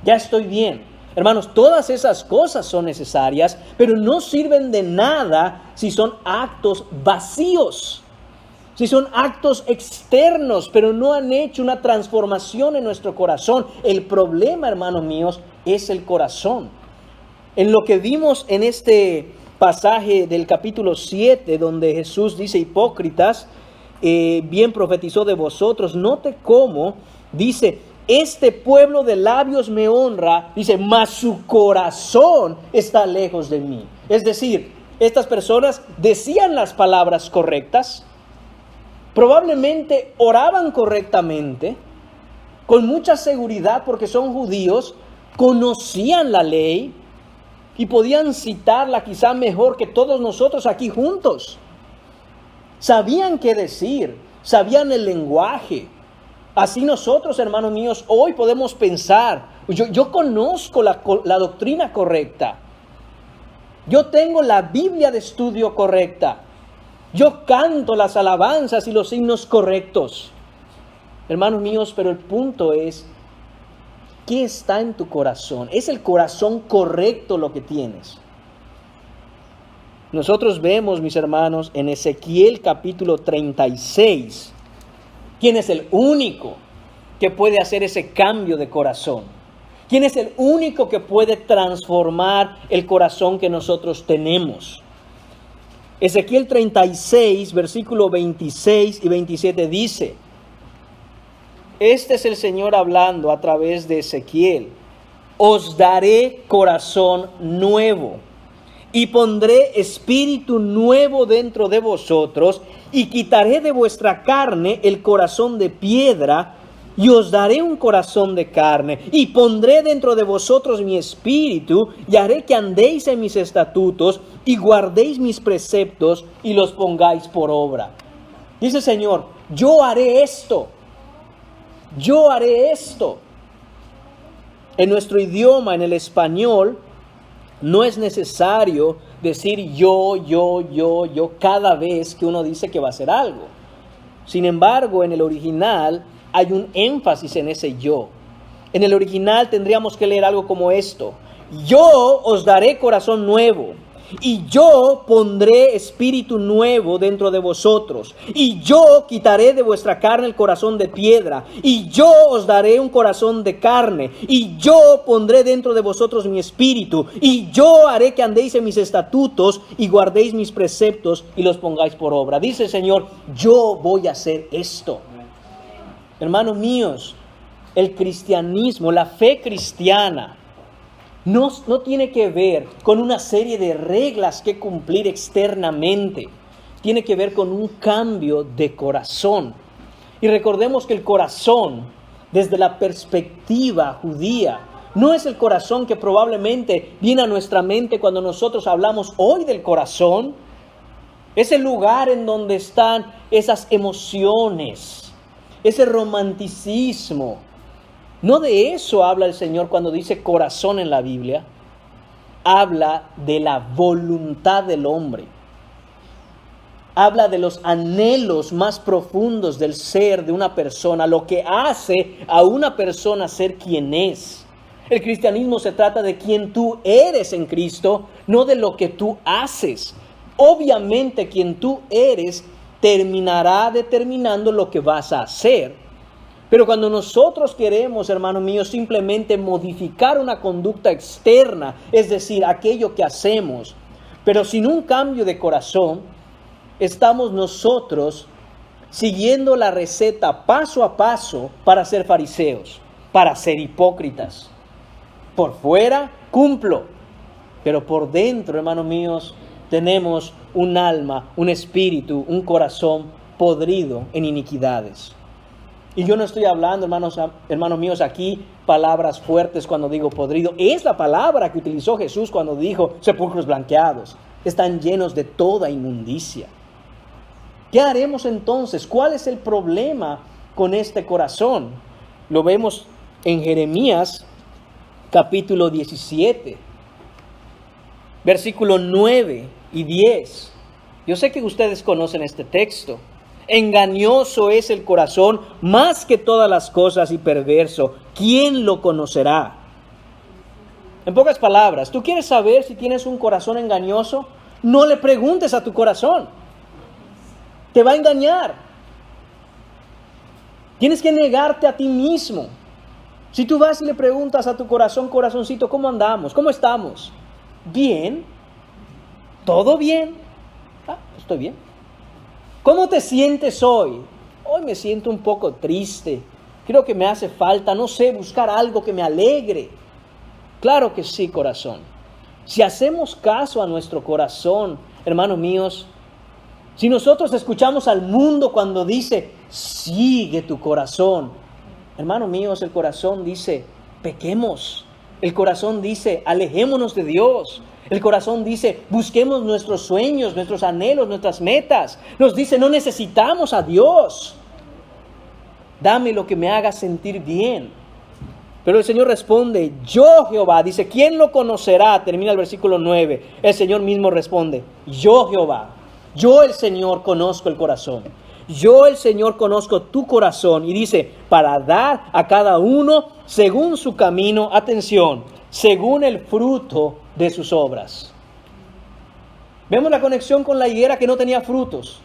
ya estoy bien. Hermanos, todas esas cosas son necesarias, pero no sirven de nada si son actos vacíos, si son actos externos, pero no han hecho una transformación en nuestro corazón. El problema, hermanos míos, es el corazón. En lo que vimos en este pasaje del capítulo 7, donde Jesús dice, hipócritas, bien profetizó de vosotros, note cómo dice, este pueblo de labios me honra, dice, mas su corazón está lejos de mí. Es decir, estas personas decían las palabras correctas, Probablemente oraban correctamente, con mucha seguridad porque son judíos, conocían la ley y podían citarla quizá mejor que todos nosotros aquí juntos. Sabían qué decir, sabían el lenguaje. Así nosotros, hermanos míos, hoy podemos pensar, yo conozco la doctrina correcta. Yo tengo la Biblia de estudio correcta. Yo canto las alabanzas y los himnos correctos. Hermanos míos, pero el punto es, ¿qué está en tu corazón? ¿Es el corazón correcto lo que tienes? Nosotros vemos, mis hermanos, en Ezequiel capítulo 36, ¿quién es el único que puede hacer ese cambio de corazón? ¿Quién es el único que puede transformar el corazón que nosotros tenemos? Ezequiel 36, versículo 26 y 27 dice, este es el Señor hablando a través de Ezequiel, os daré corazón nuevo y pondré espíritu nuevo dentro de vosotros y quitaré de vuestra carne el corazón de piedra y os daré un corazón de carne y pondré dentro de vosotros mi espíritu y haré que andéis en mis estatutos y guardéis mis preceptos y los pongáis por obra. Dice el Señor, yo haré esto. Yo haré esto. En nuestro idioma, en el español, no es necesario decir yo cada vez que uno dice que va a hacer algo. Sin embargo, en el original hay un énfasis en ese yo. En el original tendríamos que leer algo como esto. Yo os daré corazón nuevo. Y yo pondré espíritu nuevo dentro de vosotros. Y yo quitaré de vuestra carne el corazón de piedra. Y yo os daré un corazón de carne. Y yo pondré dentro de vosotros mi espíritu. Y yo haré que andéis en mis estatutos y guardéis mis preceptos y los pongáis por obra. Dice el Señor, yo voy a hacer esto. Hermanos míos, el cristianismo, la fe cristiana, no tiene que ver con una serie de reglas que cumplir externamente. Tiene que ver con un cambio de corazón. Y recordemos que el corazón, desde la perspectiva judía, no es el corazón que probablemente viene a nuestra mente cuando nosotros hablamos hoy del corazón. Es el lugar en donde están esas emociones, ese romanticismo. No de eso habla el Señor cuando dice corazón en la Biblia. Habla de la voluntad del hombre. Habla de los anhelos más profundos del ser de una persona, lo que hace a una persona ser quien es. El cristianismo se trata de quien tú eres en Cristo, no de lo que tú haces. Obviamente quien tú eres terminará determinando lo que vas a hacer. Pero cuando nosotros queremos, hermanos míos, simplemente modificar una conducta externa, es decir, aquello que hacemos, pero sin un cambio de corazón, estamos nosotros siguiendo la receta paso a paso para ser fariseos, para ser hipócritas. Por fuera cumplo, pero por dentro, hermanos míos, tenemos un alma, un espíritu, un corazón podrido en iniquidades. Y yo no estoy hablando, hermanos míos, aquí palabras fuertes cuando digo podrido. Es la palabra que utilizó Jesús cuando dijo sepulcros blanqueados. Están llenos de toda inmundicia. ¿Qué haremos entonces? ¿Cuál es el problema con este corazón? Lo vemos en Jeremías capítulo 17, versículos 9 y 10. Yo sé que ustedes conocen este texto. Engañoso es el corazón más que todas las cosas y perverso. ¿Quién lo conocerá? En pocas palabras, ¿tú quieres saber si tienes un corazón engañoso? No le preguntes a tu corazón. Te va a engañar. Tienes que negarte a ti mismo. Si tú vas y le preguntas a tu corazón, corazoncito, ¿cómo andamos? ¿Cómo estamos? ¿Bien? ¿Todo bien? Estoy bien. ¿Cómo te sientes hoy? Hoy me siento un poco triste. Creo que me hace falta, no sé, buscar algo que me alegre. Claro que sí, corazón. Si hacemos caso a nuestro corazón, hermanos míos, Si nosotros escuchamos al mundo cuando dice, sigue tu corazón, hermanos míos, el corazón dice, pequemos. El corazón dice, alejémonos de Dios. El corazón dice, busquemos nuestros sueños, nuestros anhelos, nuestras metas. Nos dice, no necesitamos a Dios. Dame lo que me haga sentir bien. Pero el Señor responde, yo Jehová, dice, ¿quién lo conocerá? Termina el versículo 9. El Señor mismo responde, yo Jehová, yo el Señor conozco el corazón. Yo el Señor conozco tu corazón. Y dice, para dar a cada uno según su camino, atención, según el fruto de sus obras. Vemos la conexión con la higuera que no tenía frutos.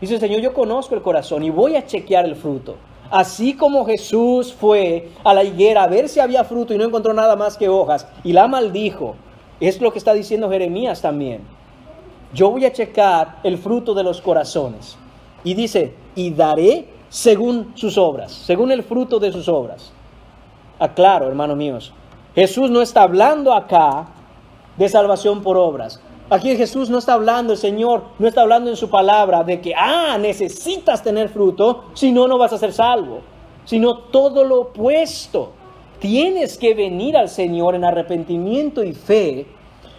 Dice el Señor, yo conozco el corazón y voy a chequear el fruto. Así como Jesús fue a la higuera a ver si había fruto y no encontró nada más que hojas y la maldijo, es lo que está diciendo Jeremías también. Yo voy a checar el fruto de los corazones. Y dice, y daré según sus obras, según el fruto de sus obras. Aclaro, hermanos míos, Jesús no está hablando acá de salvación por obras. Aquí Jesús no está hablando, el Señor no está hablando en su palabra de que, necesitas tener fruto, si no, no vas a ser salvo. Sino todo lo opuesto. Tienes que venir al Señor en arrepentimiento y fe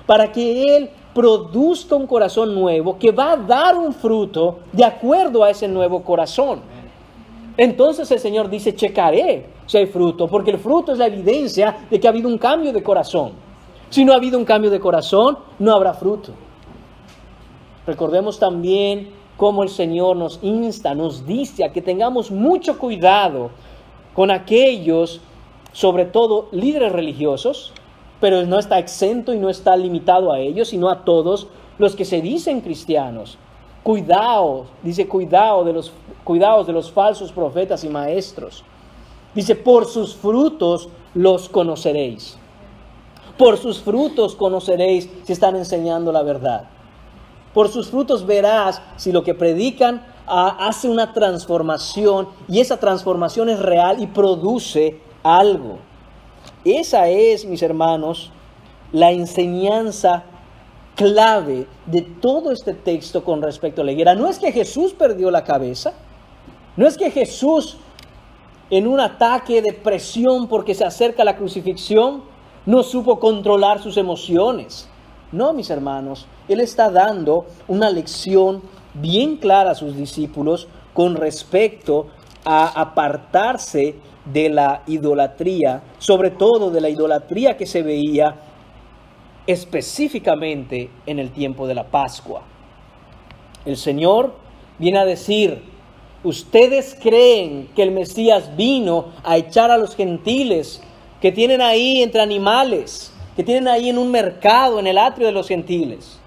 para que Él produzca un corazón nuevo que va a dar un fruto de acuerdo a ese nuevo corazón. Entonces el Señor dice, checaré si hay fruto, porque el fruto es la evidencia de que ha habido un cambio de corazón. Si no ha habido un cambio de corazón, no habrá fruto. Recordemos también cómo el Señor nos insta, nos dice a que tengamos mucho cuidado con aquellos, sobre todo líderes religiosos, pero no está exento y no está limitado a ellos, sino a todos los que se dicen cristianos. Cuidaos, dice, cuidaos de los falsos profetas y maestros. Dice, por sus frutos los conoceréis. Por sus frutos conoceréis si están enseñando la verdad. Por sus frutos verás si lo que predican hace una transformación y esa transformación es real y produce algo. Esa es, mis hermanos, la enseñanza clave de todo este texto con respecto a la higuera. No es que Jesús perdió la cabeza, no es que Jesús, en un ataque de presión porque se acerca la crucifixión, no supo controlar sus emociones. No, mis hermanos, Él está dando una lección bien clara a sus discípulos con respecto a apartarse de la idolatría, sobre todo de la idolatría que se veía específicamente en el tiempo de la Pascua. El Señor viene a decir, ustedes creen que el Mesías vino a echar a los gentiles que tienen ahí entre animales, que tienen ahí en un mercado, en el atrio de los gentiles.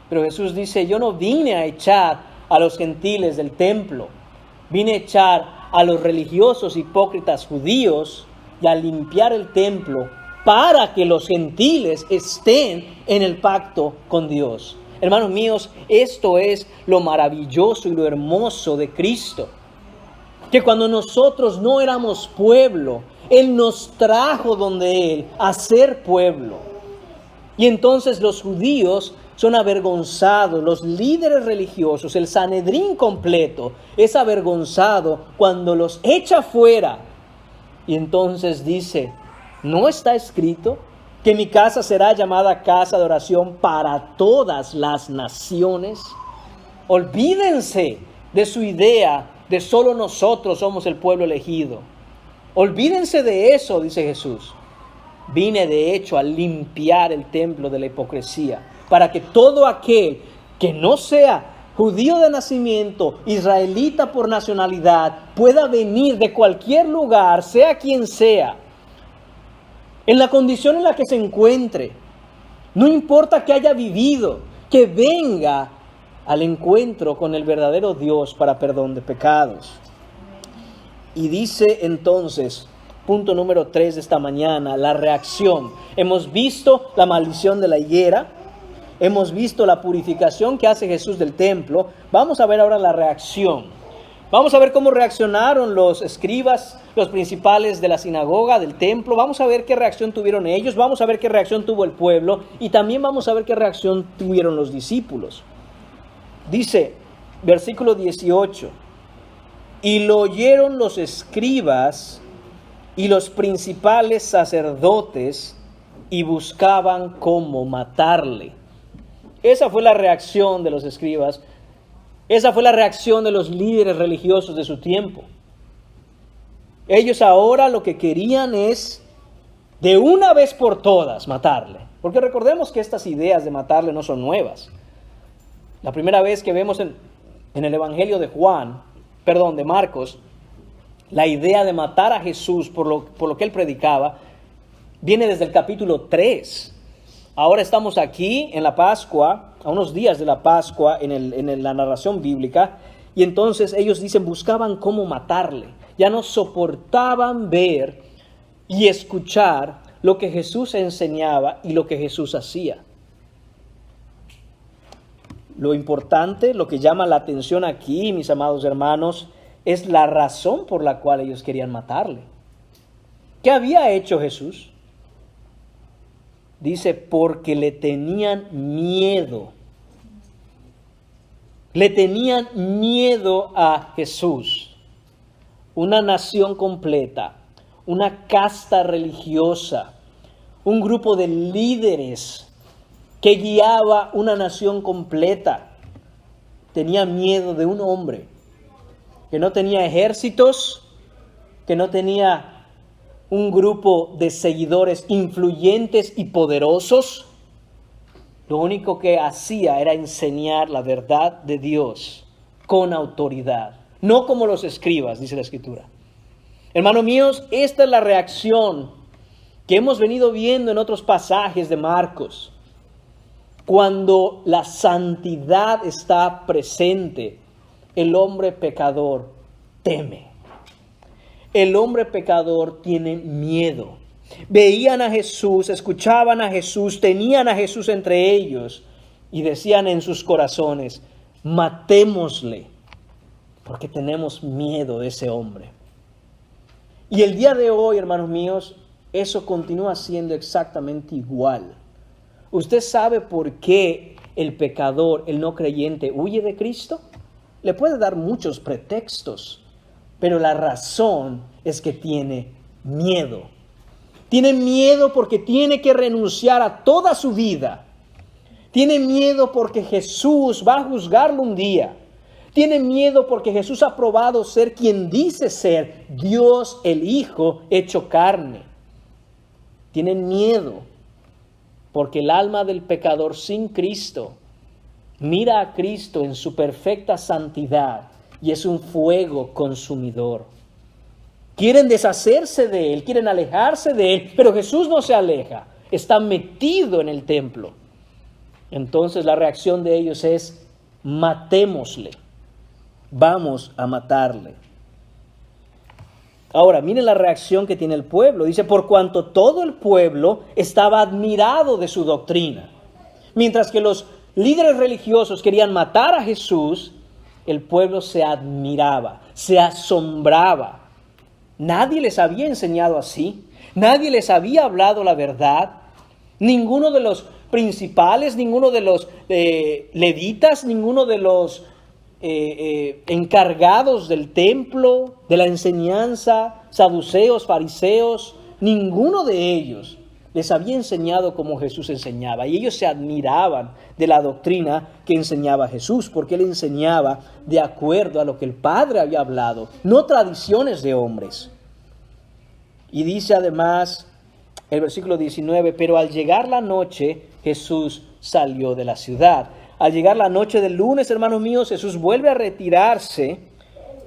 Pero Jesús dice, yo no vine a echar a los gentiles del templo, vine a echar a los religiosos hipócritas judíos y a limpiar el templo para que los gentiles estén en el pacto con Dios. Hermanos míos, esto es lo maravilloso y lo hermoso de Cristo. Que cuando nosotros no éramos pueblo, Él nos trajo donde Él a ser pueblo. Y entonces los judíos son avergonzados, los líderes religiosos, el Sanedrín completo es avergonzado cuando los echa fuera. Y entonces dice, ¿no está escrito que mi casa será llamada casa de oración para todas las naciones? Olvídense de su idea de solo nosotros somos el pueblo elegido. Olvídense de eso, dice Jesús. Vine de hecho a limpiar el templo de la hipocresía, para que todo aquel que no sea judío de nacimiento, israelita por nacionalidad, pueda venir de cualquier lugar, sea quien sea, en la condición en la que se encuentre. No importa que haya vivido, que venga al encuentro con el verdadero Dios para perdón de pecados. Y dice entonces, punto número 3 de esta mañana, la reacción. Hemos visto la maldición de la higuera, hemos visto la purificación que hace Jesús del templo. Vamos a ver ahora la reacción. Vamos a ver cómo reaccionaron los escribas, los principales de la sinagoga, del templo. Vamos a ver qué reacción tuvieron ellos, vamos a ver qué reacción tuvo el pueblo y también vamos a ver qué reacción tuvieron los discípulos. Dice, versículo 18, y lo oyeron los escribas y los principales sacerdotes y buscaban cómo matarle. Esa fue la reacción de los escribas. Esa fue la reacción de los líderes religiosos de su tiempo. Ellos ahora lo que querían es, de una vez por todas, matarle. Porque recordemos que estas ideas de matarle no son nuevas. La primera vez que vemos en el Evangelio de Marcos, la idea de matar a Jesús por lo que él predicaba, viene desde el capítulo 3. Ahora estamos aquí en la Pascua, a unos días de la Pascua, en la narración bíblica, y entonces ellos dicen, buscaban cómo matarle. Ya no soportaban ver y escuchar lo que Jesús enseñaba y lo que Jesús hacía. Lo importante, lo que llama la atención aquí, mis amados hermanos, es la razón por la cual ellos querían matarle. ¿Qué había hecho Jesús? Dice, porque le tenían miedo. Le tenían miedo a Jesús. Una nación completa, una casta religiosa, un grupo de líderes que guiaba una nación completa, tenía miedo de un hombre que no tenía ejércitos, que no tenía un grupo de seguidores influyentes y poderosos. Lo único que hacía era enseñar la verdad de Dios con autoridad, no como los escribas, dice la Escritura. Hermanos míos, esta es la reacción que hemos venido viendo en otros pasajes de Marcos. Cuando la santidad está presente, el hombre pecador teme. El hombre pecador tiene miedo. Veían a Jesús, escuchaban a Jesús, tenían a Jesús entre ellos y decían en sus corazones, matémosle, porque tenemos miedo de ese hombre. Y el día de hoy, hermanos míos, eso continúa siendo exactamente igual. ¿Usted sabe por qué el pecador, el no creyente, huye de Cristo? Le puede dar muchos pretextos, pero la razón es que tiene miedo. Tiene miedo porque tiene que renunciar a toda su vida. Tiene miedo porque Jesús va a juzgarlo un día. Tiene miedo porque Jesús ha probado ser quien dice ser, Dios el Hijo hecho carne. Tienen miedo porque el alma del pecador sin Cristo mira a Cristo en su perfecta santidad y es un fuego consumidor. Quieren deshacerse de Él, quieren alejarse de Él, pero Jesús no se aleja, está metido en el templo. Entonces la reacción de ellos es, matémosle, vamos a matarle. Ahora, miren la reacción que tiene el pueblo. Dice, por cuanto todo el pueblo estaba admirado de su doctrina. Mientras que los líderes religiosos querían matar a Jesús, el pueblo se admiraba, se asombraba. Nadie les había enseñado así. Nadie les había hablado la verdad. Ninguno de los principales, ninguno de los levitas, ninguno de los encargados del templo, de la enseñanza, saduceos, fariseos, ninguno de ellos les había enseñado como Jesús enseñaba. Y ellos se admiraban de la doctrina que enseñaba Jesús, porque Él enseñaba de acuerdo a lo que el Padre había hablado, no tradiciones de hombres. Y dice además el versículo 19, pero al llegar la noche, Jesús salió de la ciudad. Al llegar la noche del lunes, hermanos míos, Jesús vuelve a retirarse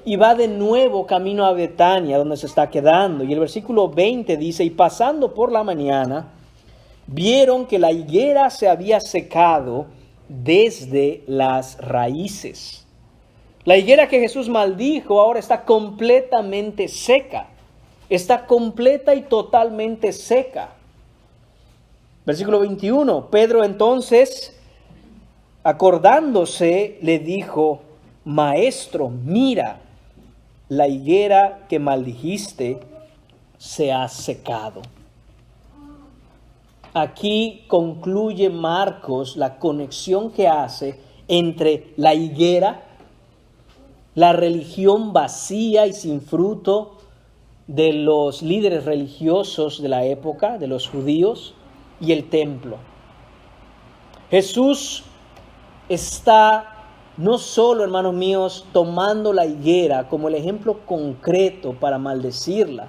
y va de nuevo camino a Betania, donde se está quedando. Y el versículo 20 dice, y pasando por la mañana, vieron que la higuera se había secado desde las raíces. La higuera que Jesús maldijo ahora está completamente seca. Está completa y totalmente seca. Versículo 21, Pedro entonces, acordándose, le dijo, Maestro, mira, la higuera que maldijiste se ha secado. Aquí concluye Marcos la conexión que hace entre la higuera, la religión vacía y sin fruto de los líderes religiosos de la época, de los judíos, y el templo. Jesús está no solo, hermanos míos, tomando la higuera como el ejemplo concreto para maldecirla,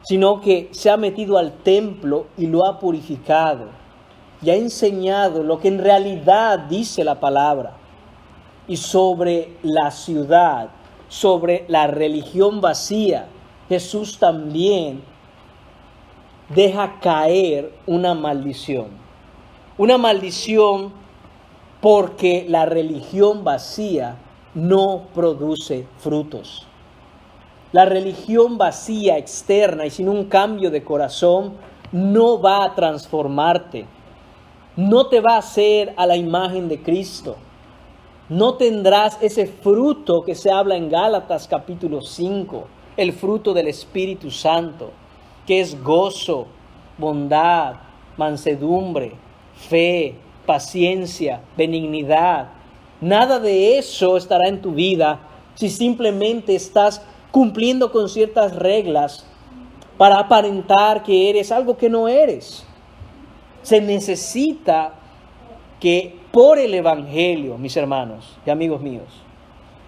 sino que se ha metido al templo y lo ha purificado y ha enseñado lo que en realidad dice la palabra. Y sobre la ciudad, sobre la religión vacía, Jesús también deja caer una maldición. Una maldición porque la religión vacía no produce frutos. La religión vacía, externa y sin un cambio de corazón, no va a transformarte. No te va a hacer a la imagen de Cristo. No tendrás ese fruto que se habla en Gálatas capítulo 5, el fruto del Espíritu Santo, que es gozo, bondad, mansedumbre, fe, paciencia, benignidad. Nada de eso estará en tu vida si simplemente estás cumpliendo con ciertas reglas para aparentar que eres algo que no eres. Se necesita que por el Evangelio, mis hermanos y amigos míos,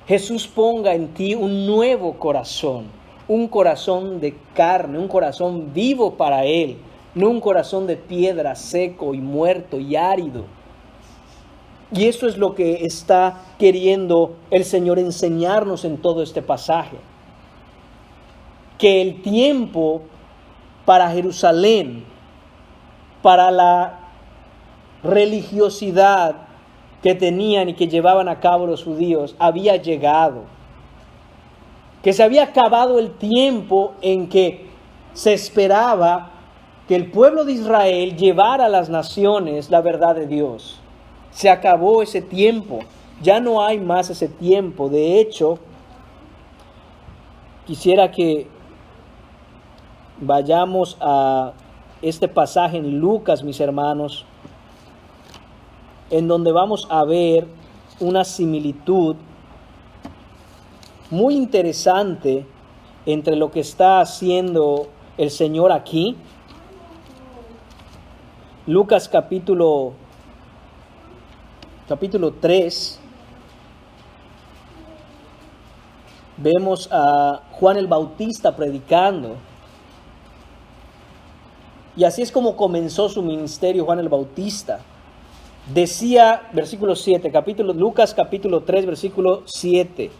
Jesús ponga en ti un nuevo corazón, un corazón de carne, un corazón vivo para Él, no un corazón de piedra seco y muerto y árido. Y eso es lo que está queriendo el Señor enseñarnos en todo este pasaje. Que el tiempo para Jerusalén, para la religiosidad que tenían y que llevaban a cabo los judíos, había llegado. Que se había acabado el tiempo en que se esperaba que el pueblo de Israel llevara a las naciones la verdad de Dios. Se acabó ese tiempo, ya no hay más ese tiempo. De hecho, quisiera que vayamos a este pasaje en Lucas, mis hermanos, en donde vamos a ver una similitud muy interesante entre lo que está haciendo el Señor aquí. Lucas capítulo 3, vemos a Juan el Bautista predicando. Y así es como comenzó su ministerio Juan el Bautista. Decía, versículo 7, Lucas capítulo 3, versículo 7.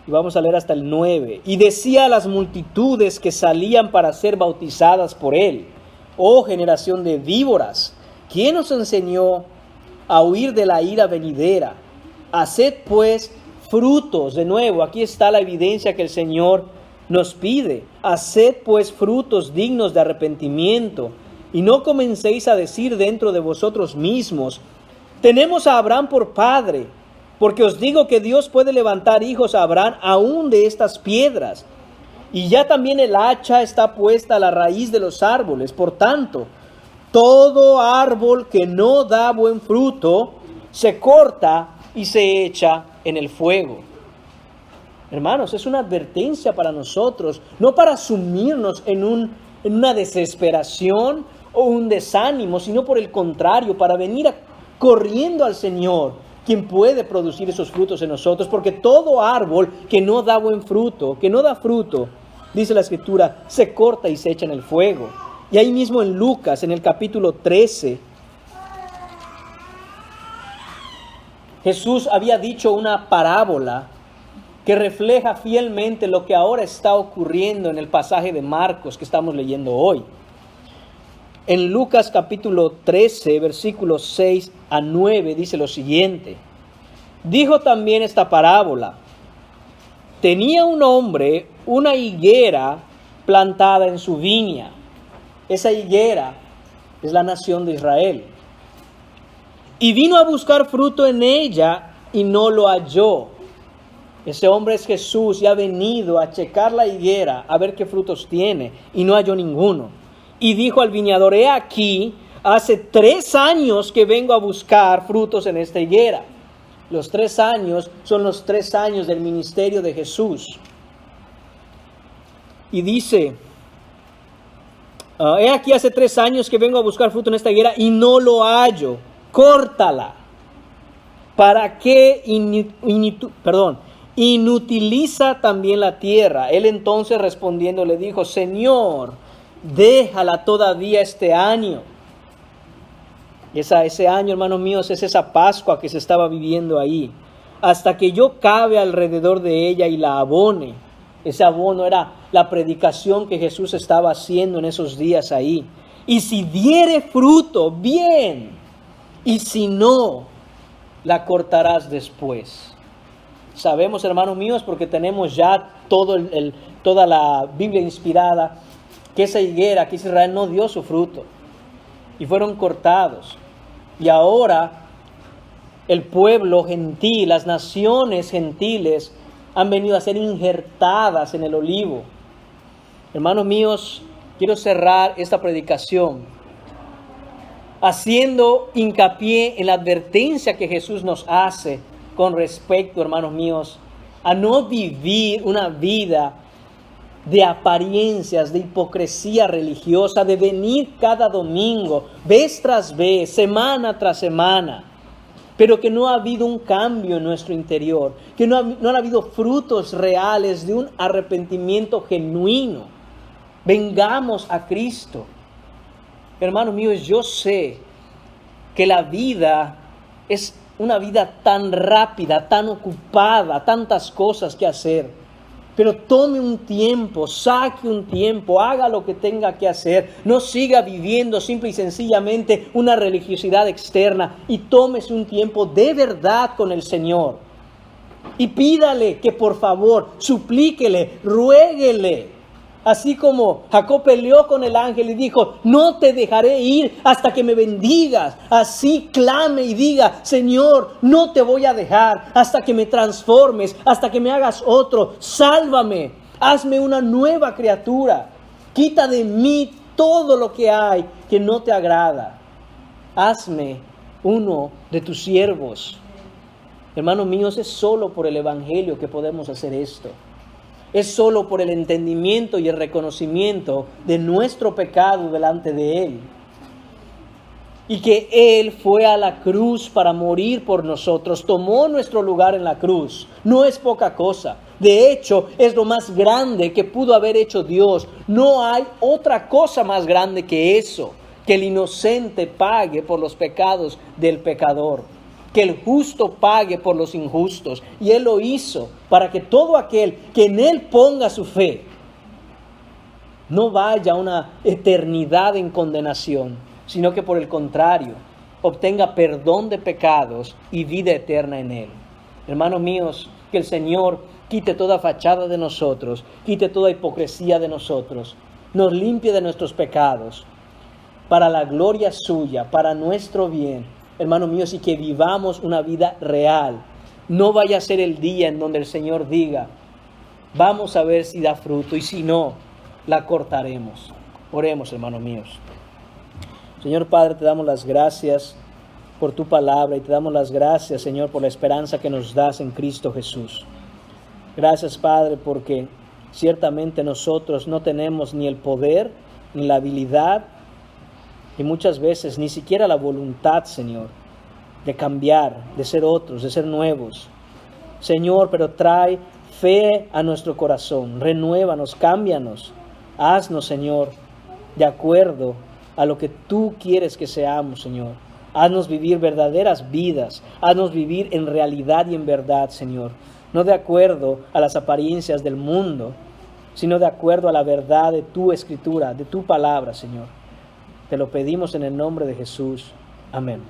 Y vamos a leer hasta el 9. Y decía a las multitudes que salían para ser bautizadas por él: oh generación de víboras, ¿quién os enseñó a huir de la ira venidera? Haced pues frutos. De nuevo, aquí está la evidencia que el Señor nos pide. Haced pues frutos dignos de arrepentimiento, y no comencéis a decir dentro de vosotros mismos: tenemos a Abraham por padre, porque os digo que Dios puede levantar hijos a Abraham aún de estas piedras. Y ya también el hacha está puesta a la raíz de los árboles. Por tanto, todo árbol que no da buen fruto se corta y se echa en el fuego. Hermanos, es una advertencia para nosotros, no para sumirnos en una desesperación o un desánimo, sino por el contrario, para venir corriendo al Señor, quien puede producir esos frutos en nosotros, porque todo árbol que no da buen fruto, que no da fruto, dice la Escritura, se corta y se echa en el fuego. Y ahí mismo en Lucas, en el capítulo 13, Jesús había dicho una parábola que refleja fielmente lo que ahora está ocurriendo en el pasaje de Marcos que estamos leyendo hoy. En Lucas capítulo 13, versículos 6 a 9, dice lo siguiente: dijo también esta parábola: tenía un hombre una higuera plantada en su viña. Esa higuera es la nación de Israel. Y vino a buscar fruto en ella y no lo halló. Ese hombre es Jesús y ha venido a checar la higuera, a ver qué frutos tiene, y no halló ninguno. Y dijo al viñador: he aquí, hace 3 años que vengo a buscar frutos en esta higuera. Los 3 años son los 3 años del ministerio de Jesús. Y dice, he aquí hace 3 años que vengo a buscar fruto en esta higuera y no lo hallo. Córtala. ¿Para qué inutiliza también la tierra? Él entonces respondiendo le dijo, Señor, déjala todavía este año. Y ese año, hermanos míos, es esa Pascua que se estaba viviendo ahí. Hasta que yo cabe alrededor de ella y la abone. Ese abono era la predicación que Jesús estaba haciendo en esos días ahí. Y si diere fruto, bien. Y si no, la cortarás después. Sabemos, hermanos míos, porque tenemos ya toda la Biblia inspirada, que esa higuera, que Israel no dio su fruto. Y fueron cortados. Y ahora el pueblo gentil, las naciones gentiles han venido a ser injertadas en el olivo. Hermanos míos, quiero cerrar esta predicación haciendo hincapié en la advertencia que Jesús nos hace con respecto, hermanos míos, a no vivir una vida de apariencias, de hipocresía religiosa, de venir cada domingo, vez tras vez, semana tras semana, pero que no ha habido un cambio en nuestro interior, que no han habido frutos reales de un arrepentimiento genuino. Vengamos a Cristo. Hermanos míos, yo sé que la vida es una vida tan rápida, tan ocupada, tantas cosas que hacer. Pero tome un tiempo, saque un tiempo, haga lo que tenga que hacer. No siga viviendo simple y sencillamente una religiosidad externa y tómese un tiempo de verdad con el Señor. Y pídale que por favor, suplíquele, ruéguele. Así como Jacob peleó con el ángel y dijo, no te dejaré ir hasta que me bendigas. Así clame y diga, Señor, no te voy a dejar hasta que me transformes, hasta que me hagas otro. Sálvame, hazme una nueva criatura. Quita de mí todo lo que hay que no te agrada. Hazme uno de tus siervos. Hermanos míos, es solo por el Evangelio que podemos hacer esto. Es solo por el entendimiento y el reconocimiento de nuestro pecado delante de Él. Y que Él fue a la cruz para morir por nosotros, tomó nuestro lugar en la cruz. No es poca cosa. De hecho, es lo más grande que pudo haber hecho Dios. No hay otra cosa más grande que eso, que el inocente pague por los pecados del pecador. Que el justo pague por los injustos. Y Él lo hizo para que todo aquel que en Él ponga su fe no vaya a una eternidad en condenación, sino que por el contrario, obtenga perdón de pecados y vida eterna en Él. Hermanos míos, que el Señor quite toda fachada de nosotros, quite toda hipocresía de nosotros, nos limpie de nuestros pecados, para la gloria suya, para nuestro bien. Hermanos míos, y que vivamos una vida real. No vaya a ser el día en donde el Señor diga, vamos a ver si da fruto, y si no, la cortaremos. Oremos, hermanos míos. Señor Padre, te damos las gracias por tu palabra y te damos las gracias, Señor, por la esperanza que nos das en Cristo Jesús. Gracias, Padre, porque ciertamente nosotros no tenemos ni el poder, ni la habilidad, y muchas veces ni siquiera la voluntad, Señor, de cambiar, de ser otros, de ser nuevos. Señor, pero trae fe a nuestro corazón, renuévanos, cámbianos. Haznos, Señor, de acuerdo a lo que tú quieres que seamos, Señor. Haznos vivir verdaderas vidas, haznos vivir en realidad y en verdad, Señor. No de acuerdo a las apariencias del mundo, sino de acuerdo a la verdad de tu Escritura, de tu palabra, Señor. Te lo pedimos en el nombre de Jesús. Amén.